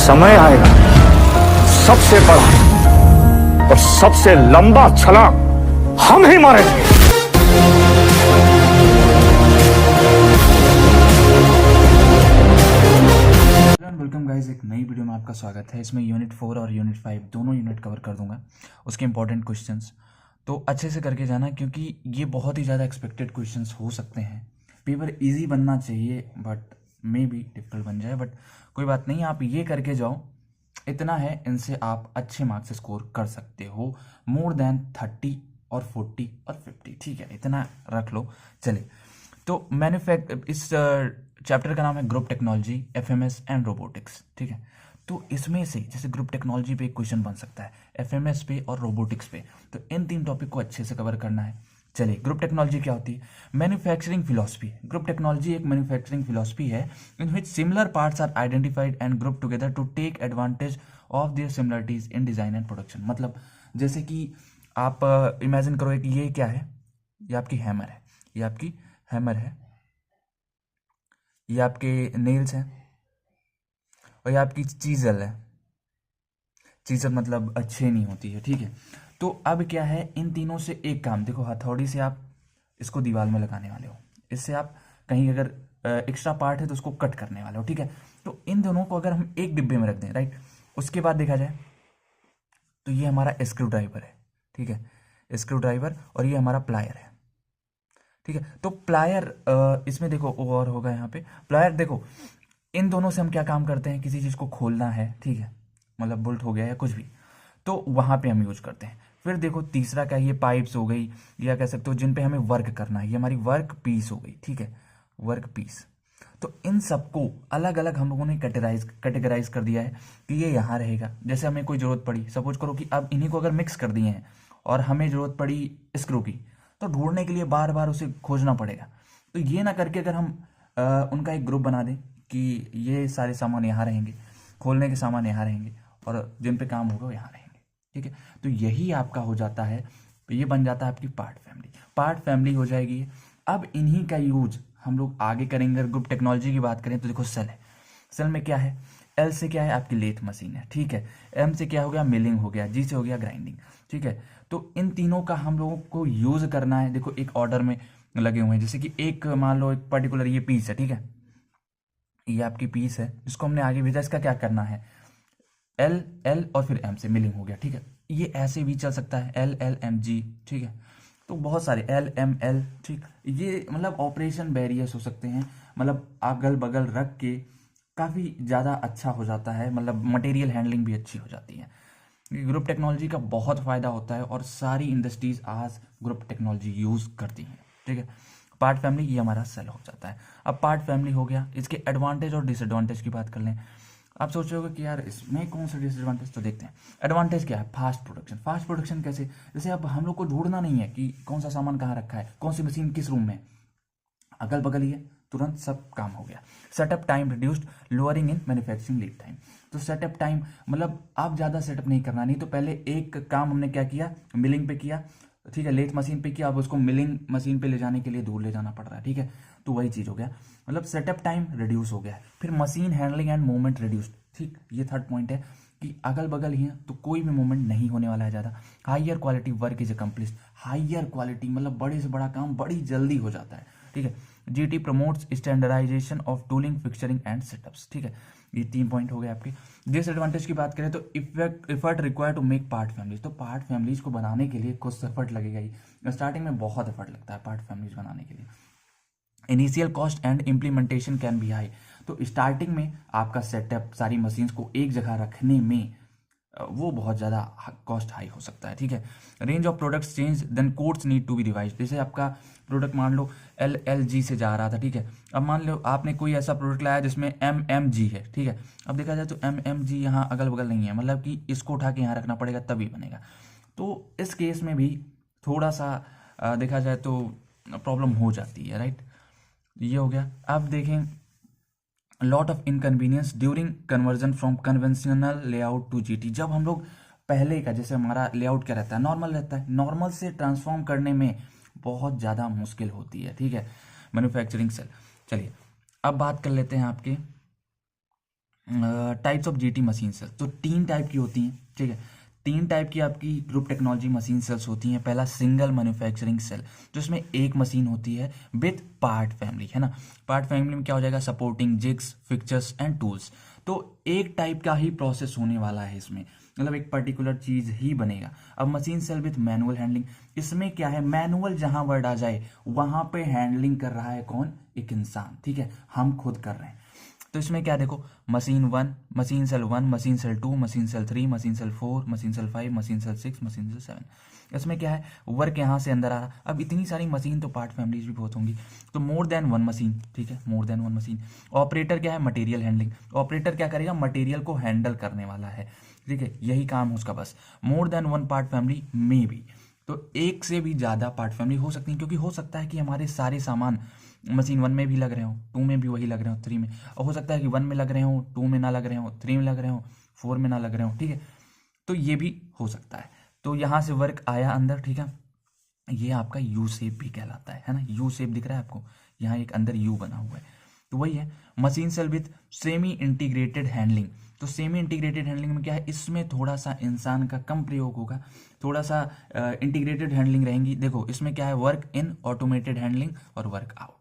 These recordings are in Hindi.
समय आएगा, सबसे बड़ा और सबसे लंबा छलांग हम ही मारेंगे। वेलकम गाइस, एक नई वीडियो में आपका स्वागत है। इसमें यूनिट 4 और यूनिट 5 दोनों यूनिट कवर कर दूंगा, उसके इंपॉर्टेंट क्वेश्चंस तो अच्छे से करके जाना, क्योंकि ये बहुत ही ज़्यादा एक्सपेक्टेड क्वेश्चंस हो सकते हैं। पेपर इजी बनना चाहिए बट मे बी डिफिकल्ट बन जाए, बट कोई बात नहीं, आप ये करके जाओ, इतना है, इनसे आप अच्छे मार्क्स स्कोर कर सकते हो, मोर देन 30 और 40 और 50, ठीक है, इतना रख लो। चलिए, तो इस चैप्टर का नाम है group technology, FMS and robotics, ठीक है। तो इसमें से जैसे ग्रुप टेक्नोलॉजी पे एक क्वेश्चन बन सकता है, एफएमएस पे और रोबोटिक्स पे, तो इन तीन टॉपिक को अच्छे से कवर करना है। चलिए, ग्रुप टेक्नोलॉजी क्या होती है? Manufacturing philosophy. ग्रुप टेक्नोलॉजी एक मैन्युफैक्चरिंग फिलॉसफी है in which similar parts are identified and group together to take advantage of their similarities in design and production. मतलब जैसे कि आप इमेजिन करो कि ये क्या है, ये आपकी हैमर है, ये आपकी हैमर है, ये आपके नेल्स हैं, और ये आपकी चीजल है। चीजल मतलब अच्छे नहीं होती है, ठीक है। तो अब क्या है, इन तीनों से एक काम, देखो हथौड़ी से आप इसको दीवार में लगाने वाले हो, इससे आप कहीं अगर एक्स्ट्रा पार्ट है तो उसको कट करने वाले हो, ठीक है। तो इन दोनों को अगर हम एक डिब्बे में रख दें, राइट, उसके बाद देखा जाए तो ये हमारा स्क्रू ड्राइवर है, ठीक है, स्क्रू ड्राइवर, और ये हमारा प्लायर है, ठीक है। तो प्लायर इसमें देखो और होगा यहाँ पे प्लायर, देखो इन दोनों से हम क्या काम करते हैं, किसी चीज को खोलना है, ठीक है, मतलब बोल्ट हो गया या कुछ भी, तो वहां पे हम यूज करते हैं। फिर देखो तीसरा क्या है, ये पाइप्स हो गई, या कह सकते हो जिन पे हमें वर्क करना है, ये हमारी वर्क पीस हो गई, ठीक है, वर्क पीस। तो इन सबको अलग अलग हम लोगों ने कैटेगराइज कर दिया है कि ये यहाँ रहेगा। जैसे हमें कोई जरूरत पड़ी, सपोज करो कि अब इन्हीं को अगर मिक्स कर दिए हैं और हमें जरूरत पड़ी स्क्रू की, तो ढूंढने के लिए बार बार उसे खोजना पड़ेगा। तो ये ना करके अगर हम उनका एक ग्रुप बना दें कि ये सारे सामान यहाँ रहेंगे, खोलने के सामान यहाँ रहेंगे, और जिन पे काम होगा वो यहाँ रहेंगे, ठीक है। तो यही आपका हो जाता है, ये बन जाता है आपकी पार्ट फैमिली। पार्ट फैमिली हो जाएगी। अब इन्हीं का यूज हम लोग आगे करेंगे। अगर ग्रुप टेक्नोलॉजी की बात करें तो देखो सेल है, सेल में क्या है, एल से क्या है, आपकी लेथ मशीन है, ठीक है, एम से क्या हो गया, मिलिंग हो गया, जी से हो गया ग्राइंडिंग, ठीक है। तो इन तीनों का हम लोगों को यूज करना है। देखो एक ऑर्डर में लगे हुए हैं, जैसे कि एक मान लो एक पर्टिकुलर ये पीस है, ठीक है, ये आपकी पीस है, इसको हमने आगे भेजा, इसका क्या करना है, एल एल और फिर एम से मिलिंग हो गया, ठीक है। ये ऐसे भी चल सकता है, एल एल एम जी, ठीक है। तो बहुत सारे एल एम एल, ठीक, ये मतलब ऑपरेशन बैरियर्स हो सकते हैं, मतलब अगल बगल रख के काफ़ी ज़्यादा अच्छा हो जाता है, मतलब मटेरियल हैंडलिंग भी अच्छी हो जाती है। ग्रुप टेक्नोलॉजी का बहुत फ़ायदा होता है और सारी इंडस्ट्रीज आज ग्रुप टेक्नोलॉजी यूज़ करती हैं, ठीक है। पार्ट फैमिली ये हमारा सेल हो जाता है। अब पार्ट फैमिली हो गया, इसके एडवांटेज और डिसएडवांटेज की बात कर लें। आप सोचोगे कि यार इसमें कौन सा डिसएडवांटेज, तो देखते हैं। एडवांटेज क्या है, फास्ट प्रोडक्शन। फास्ट प्रोडक्शन कैसे, जैसे अब हम लोग को ढूंढना नहीं है कि कौन सा सामान कहाँ रखा है, कौन सी मशीन किस रूम में, अगल बगल ही है, तुरंत सब काम हो गया। Setup time reduced, lowering in manufacturing lead time. तो सेटअप टाइम मतलब आप ज़्यादा सेटअप नहीं करना, नहीं तो पहले एक काम हमने क्या किया, मिलिंग पे किया, ठीक है, लेथ मशीन पे किया, अब उसको मिलिंग मशीन पे ले जाने के लिए दूर ले जाना पड़ रहा है, ठीक है। तो वही चीज़ हो गया, मतलब सेटअप टाइम रिड्यूस हो गया है। फिर machine handling and movement reduced, ठीक, ये थर्ड पॉइंट है कि अगल बगल ही है तो कोई भी मूवमेंट नहीं होने वाला है ज़्यादा। Higher quality work is accomplished, higher quality मतलब बड़े से बड़ा काम बड़ी जल्दी हो जाता है, ठीक है। GT promotes standardisation of tooling, fixturing and setups, ठीक है। ये 3 पॉइंट हो गए आपके। डिसएडवांटेज की बात करें तो effort require to make part families, तो पार्ट फैमिलीज को बनाने के लिए कुछ एफर्ट लगेगा ही, स्टार्टिंग में बहुत एफर्ट लगता है पार्ट फैमिलीज बनाने के लिए। Initial cost and implementation can be high, तो स्टार्टिंग में आपका सेटअप सारी मशीन्स को एक जगह रखने में वो बहुत ज़्यादा कॉस्ट हाई हो सकता है, ठीक है। Range of products change, then codes need to be revise. जैसे आपका प्रोडक्ट मान लो एल एल जी से जा रहा था, ठीक है, अब मान लो आपने कोई ऐसा प्रोडक्ट लाया जिसमें एम एम जी है, ठीक है। अब देखा जाए तो एम एम जी यहाँ अगल बगल नहीं है, मतलब कि इसको उठा के यहाँ रखना पड़ेगा तभी बनेगा। तो इस केस में भी थोड़ा सा देखा जाए तो प्रॉब्लम हो जाती है, राइट। ये हो गया। अब देखें, lot of inconvenience during conversion from conventional layout to GT. जब हम लोग पहले का, जैसे हमारा लेआउट क्या रहता है, नॉर्मल रहता है, नॉर्मल से ट्रांसफॉर्म करने में बहुत ज़्यादा मुश्किल होती है, ठीक है, मैन्युफैक्चरिंग सेल। चलिए अब बात कर लेते हैं आपके types of GT machine cells, तो 3 टाइप की होती हैं, ठीक है। 3 टाइप की आपकी ग्रुप टेक्नोलॉजी मशीन सेल्स होती हैं। पहला सिंगल मैन्युफैक्चरिंग सेल, तो इसमें एक मशीन होती है विथ पार्ट फैमिली, है ना। पार्ट फैमिली में क्या हो जाएगा, supporting jigs, fixtures and tools. तो एक टाइप का ही प्रोसेस होने वाला है इसमें, मतलब एक पर्टिकुलर चीज ही बनेगा। अब machine cell with manual handling, इसमें क्या है, मैनुअल जहां वर्ड आ जाए वहां पे हैंडलिंग कर रहा है कौन, एक इंसान, ठीक है, हम खुद कर रहे हैं। तो इसमें क्या देखो, machine 1, machine cell 1, machine cell 2, machine cell 3, machine cell 4, machine cell 5, machine cell 6, machine cell 7। इसमें क्या है, वर्क यहाँ से अंदर आ रहा। अब इतनी सारी मशीन तो पार्ट फैमिलीज भी बहुत होंगी, तो मोर देन वन मशीन, ठीक है, more than one machine. Operator क्या है, मटेरियल हैंडलिंग, ऑपरेटर क्या करेगा, मटेरियल को हैंडल करने वाला है, ठीक है, यही काम है उसका बस। More than one part family में भी, तो एक से भी ज़्यादा पार्ट फैमिली हो सकती है, क्योंकि हो सकता है कि हमारे सारे सामान मशीन 1 में भी लग रहे हो, 2 में भी वही लग रहे हो, 3 में, और हो सकता है कि 1 में लग रहे हो, 2 में ना लग रहे हो, 3 में लग रहे हो, 4 में ना लग रहे हो, ठीक है, तो ये भी हो सकता है। तो यहाँ से वर्क आया अंदर, ठीक है, ये आपका यू शेप भी कहलाता है ना, यू शेप दिख रहा है आपको, यहाँ एक अंदर यू बना हुआ है, तो वही है। Machine cell with semi integrated handling, तो सेमी इंटीग्रेटेड हैंडलिंग में क्या है, इसमें थोड़ा सा इंसान का कम प्रयोग होगा, थोड़ा सा इंटीग्रेटेड हैंडलिंग रहेंगी। देखो इसमें क्या है, वर्क इन, ऑटोमेटेड हैंडलिंग और वर्क आउट।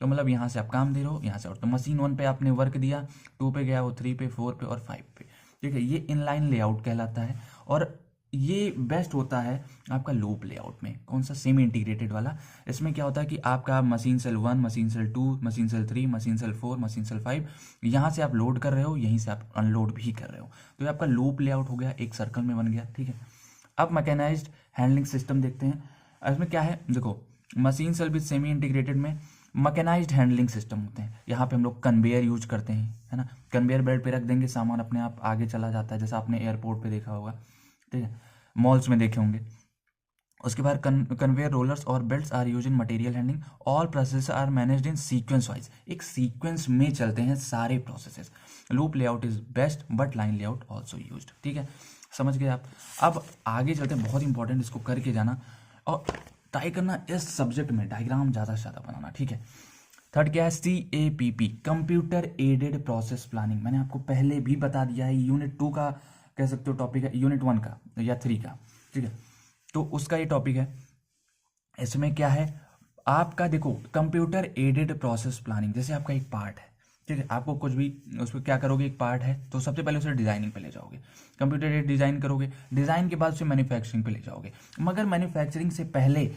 तो मतलब यहाँ से आप काम दे रहे हो, यहाँ से आउट। तो मशीन 1 पे आपने वर्क दिया, 2 पे गया वो, 3 पे, 4 पे और 5 पे, ठीक है, ये इनलाइन लेआउट कहलाता है। और ये बेस्ट होता है आपका लूप लेआउट में, कौन सा, सेमी इंटीग्रेटेड वाला। इसमें क्या होता है कि आपका machine cell 1, machine cell 2, machine cell 3, machine cell 4, machine cell 5, यहाँ से आप लोड कर रहे हो, यहीं से आप अनलोड भी कर रहे हो, तो ये आपका लूप लेआउट हो गया, एक सर्कल में बन गया, ठीक है। अब मैकेनाइज्ड हैंडलिंग सिस्टम देखते हैं। इसमें क्या है, देखो machine cell with semi integrated में मैकेनाइज्ड हैंडलिंग सिस्टम होते हैं। यहाँ पे हम लोग कन्वेयर यूज करते हैं, है ना, कन्वेयर बेल्ट पे रख देंगे, सामान अपने आप आगे चला जाता है, जैसा आपने एयरपोर्ट पे देखा होगा, ठीक है, मॉल्स में देखे होंगे। उसके बाद कन्वेयर रोलर्स और belts are use in material handling, all process are managed in sequence wise, एक सीक्वेंस में चलते हैं सारे processes. Loop layout is best but line layout also used, ठीक है, समझ गए आप। अब आगे चलते हैं, बहुत इंपॉर्टेंट, इसको करके जाना और ट्राई करना इस सब्जेक्ट में डायग्राम ज़्यादा से ज़्यादा बनाना, ठीक है। थर्ड क्या है, CAPP, computer aided process planning. मैंने आपको पहले भी बता दिया है, यूनिट 2 का कह सकते हो टॉपिक है, यूनिट 1 का या 3 का, ठीक है, तो उसका ये टॉपिक है। इसमें क्या है, आपका देखो कंप्यूटर एडेड प्रोसेस प्लानिंग, जैसे आपका एक पार्ट है, ठीक है, आपको कुछ भी उस पर क्या करोगे, एक पार्ट है तो सबसे पहले उसे डिजाइनिंग पे ले जाओगे, कंप्यूटर एडेड डिजाइन करोगे, डिजाइन के बाद उसे मैन्युफैक्चरिंग पे ले जाओगे। मगर मैन्युफैक्चरिंग से पहले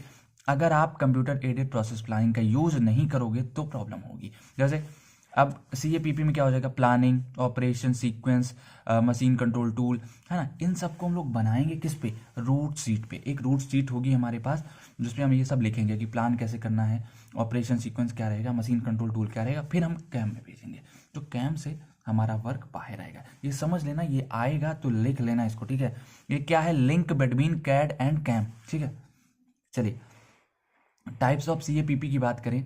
अगर आप कंप्यूटर एडेड प्रोसेस प्लानिंग का यूज नहीं करोगे तो प्रॉब्लम होगी। जैसे अब CAPP में क्या हो जाएगा, planning, operation sequence, machine control tool, है ना, इन सबको हम लोग बनाएंगे किस पे, रूट शीट पे। एक रूट शीट होगी हमारे पास जिसमें हम ये सब लिखेंगे कि प्लान कैसे करना है, ऑपरेशन सीक्वेंस क्या रहेगा, मशीन कंट्रोल टूल क्या रहेगा, फिर हम कैम में भेजेंगे, तो कैम से हमारा वर्क बाहर आएगा। ये समझ लेना, ये आएगा तो लिख लेना इसको, ठीक है। ये क्या है, link between CAD and CAM, ठीक है। चलिए टाइप्स ऑफ CAPP की बात करें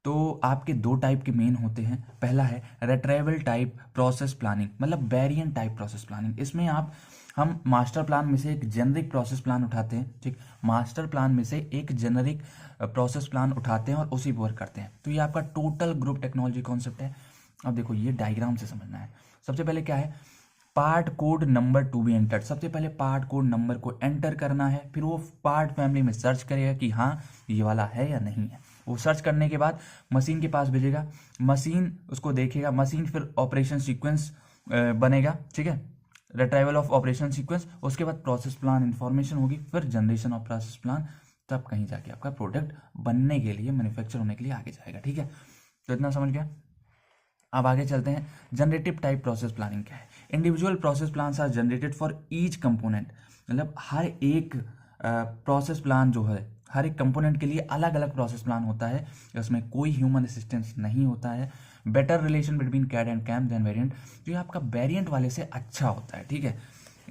तो आपके 2 टाइप के मेन होते हैं। पहला है रेट्राइवल टाइप प्रोसेस प्लानिंग, मतलब वेरिएंट टाइप प्रोसेस प्लानिंग। इसमें हम मास्टर प्लान में से एक जेनरिक प्रोसेस प्लान उठाते हैं, ठीक, मास्टर प्लान में से एक जेनरिक प्रोसेस प्लान उठाते हैं और उसी पर वर्क करते हैं। तो ये आपका टोटल ग्रुप टेक्नोलॉजी कॉन्सेप्ट है। अब देखो ये डायग्राम से समझना है। सबसे पहले क्या है, part code number to be enter, सबसे पहले पार्ट कोड नंबर को एंटर करना है, फिर वो पार्ट फैमिली में सर्च करेगा कि हाँ ये वाला है या नहीं है। वो सर्च करने के बाद मशीन के पास भेजेगा, मशीन उसको देखेगा, मशीन फिर ऑपरेशन सीक्वेंस बनेगा, ठीक है, रिट्राइवल ऑफ ऑपरेशन सीक्वेंस, उसके बाद प्रोसेस प्लान इंफॉर्मेशन होगी, फिर जनरेशन ऑफ प्रोसेस प्लान, तब कहीं जाके आपका प्रोडक्ट बनने के लिए, मैन्युफैक्चर होने के लिए आगे जाएगा, ठीक है। तो इतना समझ गया। अब आगे चलते हैं, जनरेटिव टाइप प्रोसेस प्लानिंग क्या है। Individual process plans are generated for each component, मतलब हर एक प्रोसेस प्लान जो है, हर एक कंपोनेंट के लिए अलग अलग प्रोसेस प्लान होता है, इसमें कोई ह्यूमन असिस्टेंस नहीं होता है। Better relation between CAD and CAM then variant, तो ये आपका वेरिएंट वाले से अच्छा होता है, ठीक है,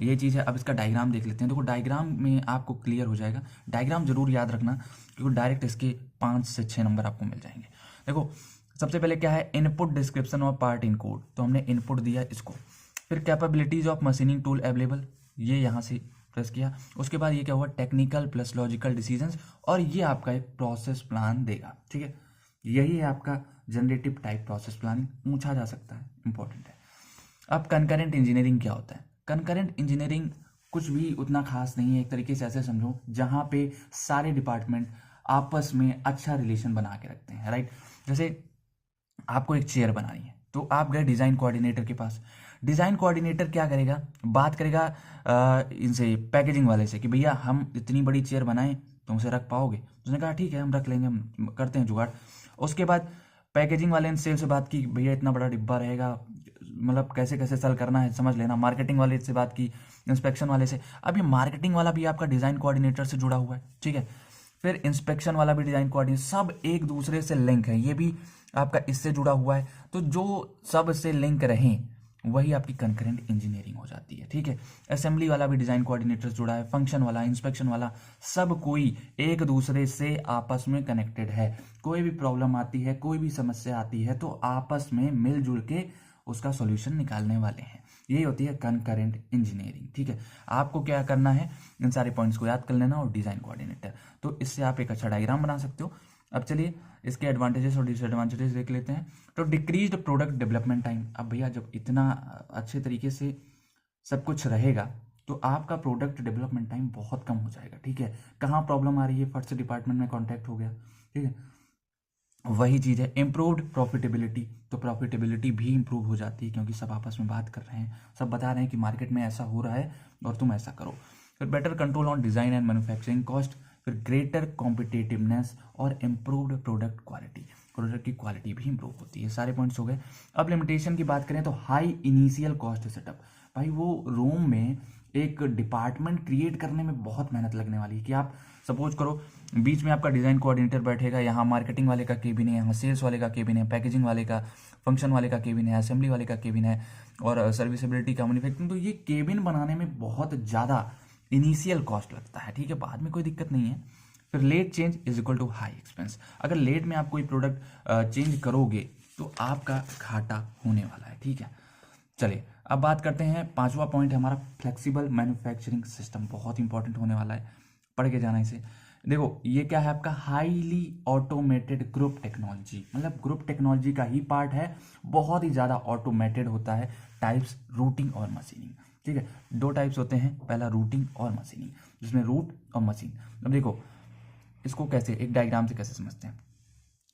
ये चीज़ है। अब इसका डायग्राम देख लेते हैं। देखो डायग्राम में आपको क्लियर हो जाएगा, डायग्राम जरूर याद रखना क्योंकि डायरेक्ट इसके 5 से 6 नंबर आपको मिल जाएंगे। देखो सबसे पहले क्या है, input description of part in code, तो हमने इनपुट दिया इसको, फिर capabilities of machining tool available, ये यहाँ से प्रेस किया, उसके बाद ये क्या हुआ, टेक्निकल प्लस लॉजिकल डिसीजंस, और ये आपका एक प्रोसेस प्लान देगा, ठीक है। यही है आपका जनरेटिव टाइप प्रोसेस प्लानिंग, पूछा जा सकता है, इंपॉर्टेंट है। अब कंकरेंट इंजीनियरिंग क्या होता है? कंकरेंट इंजीनियरिंग कुछ भी उतना खास नहीं है, एक तरीके से ऐसे समझो जहाँ पे सारे डिपार्टमेंट आपस में अच्छा रिलेशन बना के रखते हैं, राइट। जैसे आपको एक चेयर बनानी है तो आप गए डिज़ाइन कोऑर्डिनेटर के पास। डिज़ाइन कोऑर्डिनेटर क्या करेगा, बात करेगा इनसे पैकेजिंग वाले से कि भैया हम इतनी बड़ी चेयर बनाएं, तुम उसे रख पाओगे? उसने कहा ठीक है हम रख लेंगे, हम करते हैं जुगाड़। उसके बाद पैकेजिंग वाले ने सेल से बात की, भैया इतना बड़ा डिब्बा रहेगा, मतलब कैसे कैसे सेल करना है समझ लेना। मार्केटिंग वाले से बात की, इंस्पेक्शन वाले से। अब ये मार्केटिंग वाला भी आपका डिज़ाइन कोऑर्डिनेटर से जुड़ा हुआ है, ठीक है। फिर इंस्पेक्शन वाला भी डिज़ाइन कोऑर्डिनेटर, सब एक दूसरे से लिंक है, ये भी आपका इससे जुड़ा हुआ है। तो जो सब से लिंक रहें वही आपकी कंकरेंट इंजीनियरिंग हो जाती है, ठीक है। असेंबली वाला भी डिज़ाइन कोऑर्डिनेटर जुड़ा है, फंक्शन वाला, इंस्पेक्शन वाला, सब कोई एक दूसरे से आपस में कनेक्टेड है। कोई भी प्रॉब्लम आती है, कोई भी समस्या आती है तो आपस में मिलजुल के उसका सॉल्यूशन निकालने वाले हैं। यही होती है कंकरेंट इंजीनियरिंग, ठीक है। आपको क्या करना है, इन सारे पॉइंट्स को याद कर लेना और डिज़ाइन कोऑर्डिनेटर, तो इससे आप एक अच्छा डायग्राम बना सकते हो। अब चलिए इसके एडवांटेजेस और डिसएडवांटेजेस देख लेते हैं। तो डिक्रीज्ड प्रोडक्ट डेवलपमेंट टाइम। अब भैया जब इतना अच्छे तरीके से सब कुछ रहेगा तो आपका प्रोडक्ट डेवलपमेंट टाइम बहुत कम हो जाएगा, ठीक है। कहाँ प्रॉब्लम आ रही है, फट से डिपार्टमेंट में कॉन्टैक्ट हो गया, ठीक है। वही चीज़ है इम्प्रूव्ड प्रॉफिटेबिलिटी। तो प्रॉफिटेबिलिटी भी इम्प्रूव हो जाती है क्योंकि सब आपस में बात कर रहे हैं, सब बता रहे हैं कि मार्केट में ऐसा हो रहा है और तुम ऐसा करो। फिर better control on design and manufacturing cost. फिर ग्रेटर कॉम्पिटिटिवनेस और इम्प्रूव्ड प्रोडक्ट क्वालिटी, प्रोडक्ट की क्वालिटी भी इम्प्रूव होती है। सारे पॉइंट्स हो गए। अब लिमिटेशन की बात करें तो हाई इनिशियल कॉस्ट सेटअप। भाई वो रूम में एक डिपार्टमेंट क्रिएट करने में बहुत मेहनत लगने वाली है कि आप सपोज करो बीच में आपका डिज़ाइन कोऑर्डिनेटर बैठेगा, यहाँ मार्केटिंग वाले का केबिन है, यहाँ सेल्स वाले का केबिन है, पैकेजिंग वाले का, फंक्शन वाले का केबिन है, असेंबली वाले का केबिन है और सर्विसेबिलिटी का, मैन्युफैक्चरिंग। तो ये केबिन बनाने में बहुत ज़्यादा इनिशियल कॉस्ट लगता है, ठीक है। बाद में कोई दिक्कत नहीं है। फिर late change is equal to high expense. अगर लेट में आप कोई प्रोडक्ट चेंज करोगे तो आपका घाटा होने वाला है, ठीक है। चलिए अब बात करते हैं, पांचवा पॉइंट है हमारा फ्लेक्सिबल मैन्युफैक्चरिंग सिस्टम। बहुत इंपॉर्टेंट होने वाला है, पढ़ के जाना इसे। देखो ये क्या है आपका हाईली ऑटोमेटेड ग्रुप टेक्नोलॉजी, मतलब ग्रुप टेक्नोलॉजी का ही पार्ट है, बहुत ही ज़्यादा ऑटोमेटेड होता है। टाइप्स रूटिंग और मशीनिंग, ठीक है। दो टाइप्स होते हैं, पहला रूटिंग और मशीनिंग, जिसमें रूट और मशीन। अब देखो इसको कैसे, एक डायग्राम से कैसे समझते हैं।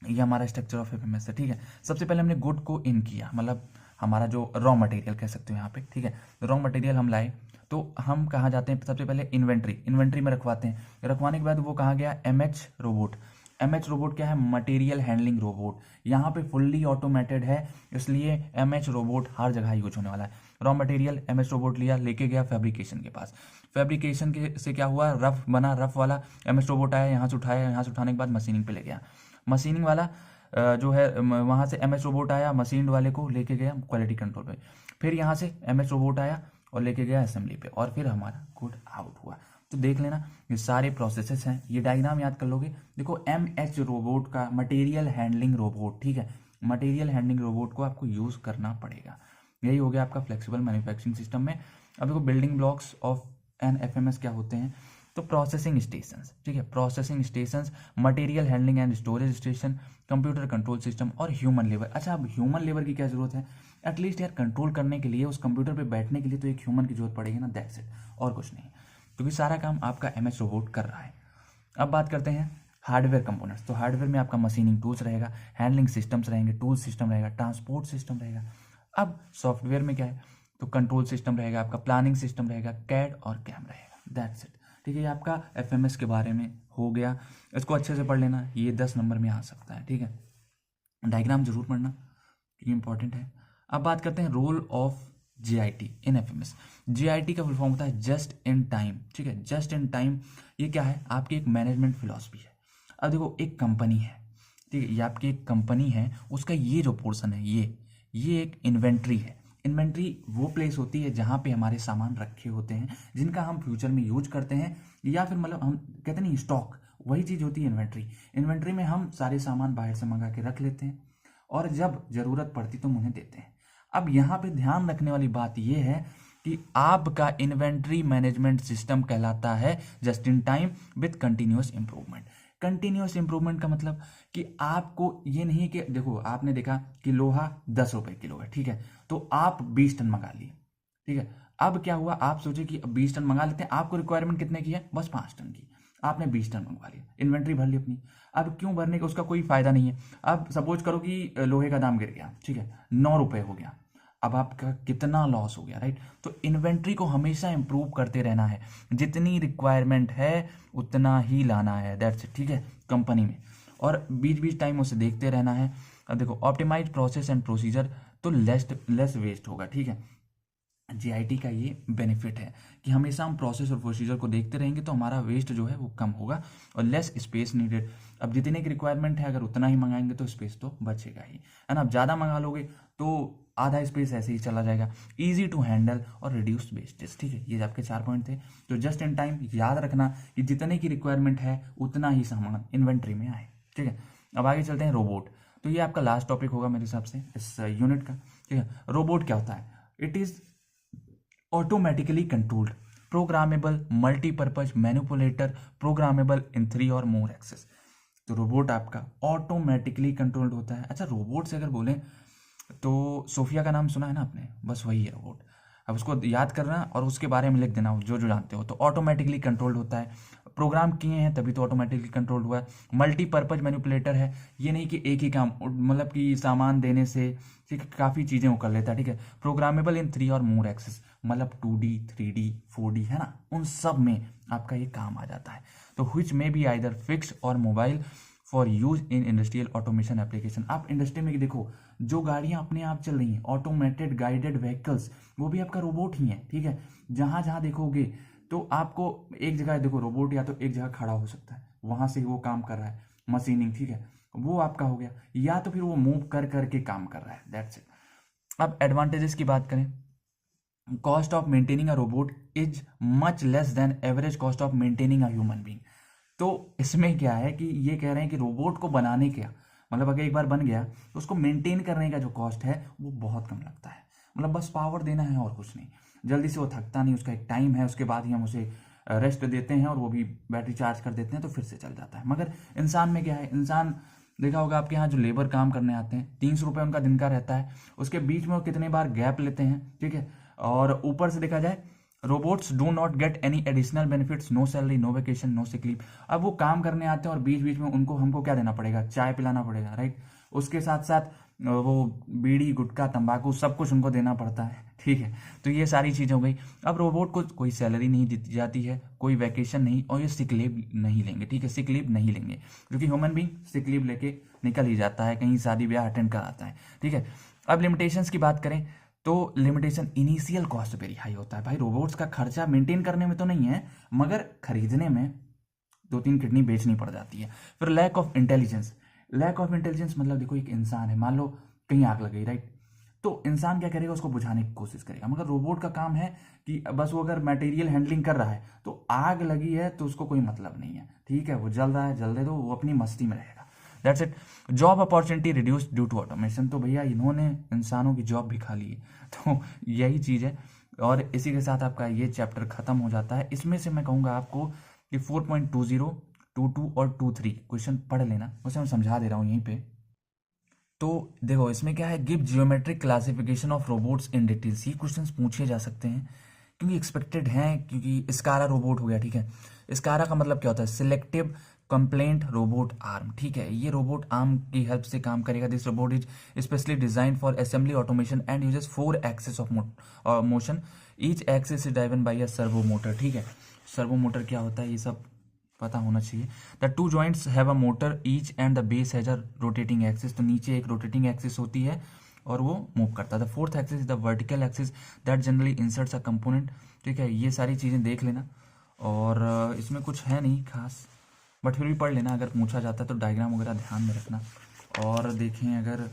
ये हमारा स्ट्रक्चर ऑफ एफएमएस है, ठीक है। सबसे पहले हमने गुड को इन किया, मतलब हमारा जो रॉ मटेरियल कह सकते हो यहाँ पे, ठीक है। रॉ मटेरियल हम लाए तो हम कहाँ जाते हैं, सबसे पहले इन्वेंट्री में रखवाते हैं। रखवाने के बाद वो कहाँ गया, एमएच रोबोट। एमएच रोबोट क्या है, मटेरियल हैंडलिंग रोबोट। यहाँ पे फुल्ली ऑटोमेटेड है इसलिए एमएच रोबोट हर जगह यूज होने वाला है। रॉ मटेरियल एमएच रोबोट लिया, लेके गया फैब्रिकेशन के पास। फैब्रिकेशन के से क्या हुआ, रफ बना, रफ वाला एमएच रोबोट आया, यहाँ से उठाया, यहाँ से उठाने के बाद मशीनिंग पे ले गया। मशीनिंग वाला जो है वहाँ से एमएच रोबोट आया, मशीन वाले को लेके गया क्वालिटी कंट्रोल पे। फिर यहाँ से एमएच रोबोट आया और लेके गया असेंबली पे, और फिर हमारा गुड आउट हुआ। तो देख लेना ये सारे प्रोसेसेस हैं, ये डायग्राम याद कर लोगे। देखो एमएच रोबोट का मटेरियल हैंडलिंग रोबोट, ठीक है। मटेरियल हैंडलिंग रोबोट को आपको यूज करना पड़ेगा। यही हो गया आपका फ्लेक्सिबल मैन्युफैक्चरिंग सिस्टम में। अब देखो building blocks of an FMS क्या होते हैं, तो प्रोसेसिंग स्टेशंस, ठीक है। Processing stations, material handling and storage station, computer control system और ह्यूमन लेबर। अच्छा अब ह्यूमन लेबर की क्या जरूरत है, एटलीस्ट यार कंट्रोल करने के लिए, उस कंप्यूटर पे बैठने के लिए तो एक ह्यूमन की जरूरत पड़ेगी ना, दैट्स इट, और कुछ नहीं, क्योंकि सारा काम आपका एमएच रोबोट कर रहा है। अब बात करते हैं हार्डवेयर कंपोनेंट्स। तो हार्डवेयर में आपका मशीनिंग टूल्स रहेगा, हैंडलिंग सिस्टम्स रहेंगे, टूल सिस्टम रहेगा, ट्रांसपोर्ट सिस्टम रहेगा। अब सॉफ्टवेयर में क्या है, तो कंट्रोल सिस्टम रहेगा आपका, प्लानिंग सिस्टम रहेगा, कैड और कैम रहेगा, दैट्स इट, ठीक है। ये आपका एफएमएस के बारे में हो गया, इसको अच्छे से पढ़ लेना, ये 10 नंबर में आ सकता है, ठीक है। डायग्राम जरूर पढ़ना क्योंकि इंपॉर्टेंट है। अब बात करते हैं role of GIT in FMS. GIT का फुल फॉर्म होता है जस्ट इन टाइम, ठीक है। जस्ट इन टाइम ये क्या है, आपकी एक मैनेजमेंट फिलॉसफी है। अब देखो एक कंपनी है, ठीक है, ये आपकी एक कंपनी है, उसका ये जो पोर्शन है ये एक इन्वेंट्री है। इन्वेंट्री वो प्लेस होती है जहाँ पे हमारे सामान रखे होते हैं जिनका हम फ्यूचर में यूज करते हैं, या फिर मतलब हम कहते नहीं स्टॉक, वही चीज़ होती है इन्वेंट्री। इन्वेंट्री में हम सारे सामान बाहर से मंगा के रख लेते हैं और जब ज़रूरत पड़ती तो उन्हें देते हैं। अब यहाँ पे ध्यान रखने वाली बात यह है कि आपका इन्वेंट्री मैनेजमेंट सिस्टम कहलाता है just in time with continuous improvement. Continuous improvement का मतलब कि आपको ये नहीं कि देखो आपने देखा कि लोहा 10 रुपए किलो है, ठीक है, तो आप 20 टन मंगा लिए, ठीक है। अब क्या हुआ, आप सोचे कि अब 20 टन मंगा लेते हैं, आपको रिक्वायरमेंट कितने की है, बस 5 टन की, आपने 20 टन मंगवा लिया, इन्वेंट्री भर ली अपनी। अब क्यों भरने का, उसका कोई फायदा नहीं है। अब सपोज करो कि लोहे का दाम गिर गया, ठीक है, 9 रुपए हो गया, अब आपका कितना लॉस हो गया, राइट। तो इन्वेंट्री को हमेशा इंप्रूव करते रहना है, जितनी रिक्वायरमेंट है उतना ही लाना है, दैट्स इट, ठीक है, कंपनी में। और बीच बीच टाइम उसे देखते रहना है। अब देखो ऑप्टिमाइज प्रोसेस एंड प्रोसीजर, तो लेस वेस्ट होगा, ठीक है। जीआईटी का ये बेनिफिट है कि हमेशा हम प्रोसेस और प्रोसीजर को देखते रहेंगे तो हमारा वेस्ट जो है वो कम होगा, और लेस स्पेस नीडेड। अब जितने की रिक्वायरमेंट है अगर उतना ही मंगाएंगे तो स्पेस तो बचेगा ही, है ना। अब ज़्यादा मंगा लोगे तो आधा स्पेस ऐसे ही चला जाएगा। इजी टू हैंडल और रिड्यूस वेस्टेज, ठीक है, ये आपके 4 पॉइंट थे। तो जस्ट इन टाइम याद रखना कि जितने की रिक्वायरमेंट है उतना ही सामान इन्वेंट्री में आए, ठीक है। अब आगे चलते हैं रोबोट। तो ये आपका लास्ट टॉपिक होगा मेरे हिसाब से इस यूनिट का, ठीक है। रोबोट क्या होता है, it is automatically controlled, programmable, multi-purpose, manipulator, programmable in 3 और more axis। तो रोबोट आपका ऑटोमेटिकली कंट्रोल्ड होता है। अच्छा, रोबोट से अगर बोलें तो सोफिया का नाम सुना है ना आपने, बस वही है रोबोट। अब उसको याद करना और उसके बारे में लिख देना जो जो जानते हो। तो ऑटोमेटिकली कंट्रोल्ड होता है, प्रोग्राम किए हैं तभी तो ऑटोमेटिकली कंट्रोल्ड हुआ है। मल्टीपर्पज मैनिपुलेटर है, ये नहीं कि एक ही काम, मतलब कि सामान देने से, ठीक है, काफ़ी चीज़ें वो कर लेता है, ठीक है। प्रोग्रामेबल इन 3 और मोर एक्सेस, मतलब 2D 3D 4D, है ना, उन सब में आपका ये काम आ जाता है। तो विच में बी आइदर फिक्स्ड और mobile for use in industrial automation application. आप इंडस्ट्री में देखो जो गाड़ियां अपने आप चल रही हैं, ऑटोमेटेड गाइडेड व्हीकल्स, वो भी आपका रोबोट ही है, ठीक है। जहां जहां देखोगे तो आपको एक जगह देखो रोबोट या तो एक जगह खड़ा हो सकता है, वहां से वो काम कर रहा है, मशीनिंग, ठीक है, वो आपका हो गया, या तो फिर वो मूव कर करके काम कर रहा है, दैट्स इट। अब एडवांटेजेस की बात करें, cost of maintaining a robot is much less than average cost of maintaining a human being. तो इसमें क्या है कि ये कह रहे हैं कि रोबोट को बनाने का, मतलब अगर एक बार बन गया तो उसको मेंटेन करने का जो कॉस्ट है वो बहुत कम लगता है। मतलब बस पावर देना है और कुछ नहीं, जल्दी से वो थकता नहीं, उसका एक टाइम है, उसके बाद ही हम उसे रेस्ट देते हैं और वो भी बैटरी चार्ज कर देते हैं तो फिर से चल जाता है। मगर इंसान में क्या है, इंसान देखा होगा आपके यहाँ जो लेबर काम करने आते हैं, 300 रुपये उनका दिन का रहता है, उसके बीच में वो कितने बार गैप लेते हैं, ठीक है। और ऊपर से देखा जाए robots do not get any additional benefits, no salary, no vacation, no sick leave. अब वो काम करने आते हैं और बीच बीच में उनको हमको क्या देना पड़ेगा, चाय पिलाना पड़ेगा, राइट। उसके साथ साथ वो बीड़ी गुटखा तंबाकू सब कुछ उनको देना पड़ता है, ठीक है। तो ये सारी चीज़ें हो गई। अब रोबोट को कोई सैलरी नहीं दी जाती है, कोई वैकेशन नहीं, और ये सिक लीव नहीं लेंगे, ठीक है, सिक लीव नहीं लेंगे, क्योंकि ह्यूमन भी सिक लीव लेके निकल ही जाता है, कहीं शादी ब्याह अटेंड कराता है, ठीक है। अब लिमिटेशंस की बात करें तो limitation, initial cost very high होता है। भाई रोबोट्स का खर्चा मेंटेन करने में तो नहीं है, मगर खरीदने में 2-3 किडनी बेचनी पड़ जाती है। फिर lack of intelligence, lack of intelligence मतलब देखो एक इंसान है, मान लो कहीं आग लग गई, राइट, तो इंसान क्या करेगा, उसको बुझाने की कोशिश करेगा। मगर रोबोट का काम है कि बस वो अगर मटेरियल हैंडलिंग कर रहा है तो आग लगी है तो उसको कोई मतलब नहीं है, ठीक है, वो जल रहा है जल दे दो, वो अपनी मस्ती में रहेगा, that's it. Job opportunity reduce due to automation, तो भैया इन्होंने इंसानों की जॉब भी खा ली है, तो यही चीज़ है। और इसी के साथ आपका ये चैप्टर खत्म हो जाता है। इसमें से मैं कहूँगा आपको कि 4.20, 22 और 23 क्वेश्चन पढ़ लेना, उसे मैं समझा दे रहा हूँ यहीं पे। तो देखो इसमें क्या है, give geometric classification of robots in details, ये क्वेश्चंस पूछे जा सकते हैं क्योंकि एक्सपेक्टेड हैं, क्योंकि स्कारा रोबोट हो गया, ठीक है। स्कारा का मतलब क्या होता है, सिलेक्टिव कंप्लेंट रोबोट आर्म, ठीक है, ये रोबोट आर्म की हेल्प से काम करेगा। This robot is specially design for assembly automation and uses 4 axis of motion, each axis is driven by a servo motor, ठीक है। सर्वो मोटर क्या होता है ये सब पता होना चाहिए। The 2 joints have a motor each and the base has a rotating axis, तो नीचे एक रोटेटिंग एक्सिस होती है और वो मूव करता है। The 4th axis is the vertical axis that generally inserts a component, ठीक है। ये सारी चीज़ें देख लेना, और इसमें कुछ है नहीं खास, बट फिर भी पढ़ लेना, अगर पूछा जाता है तो डायग्राम वगैरह ध्यान में रखना। और देखें अगर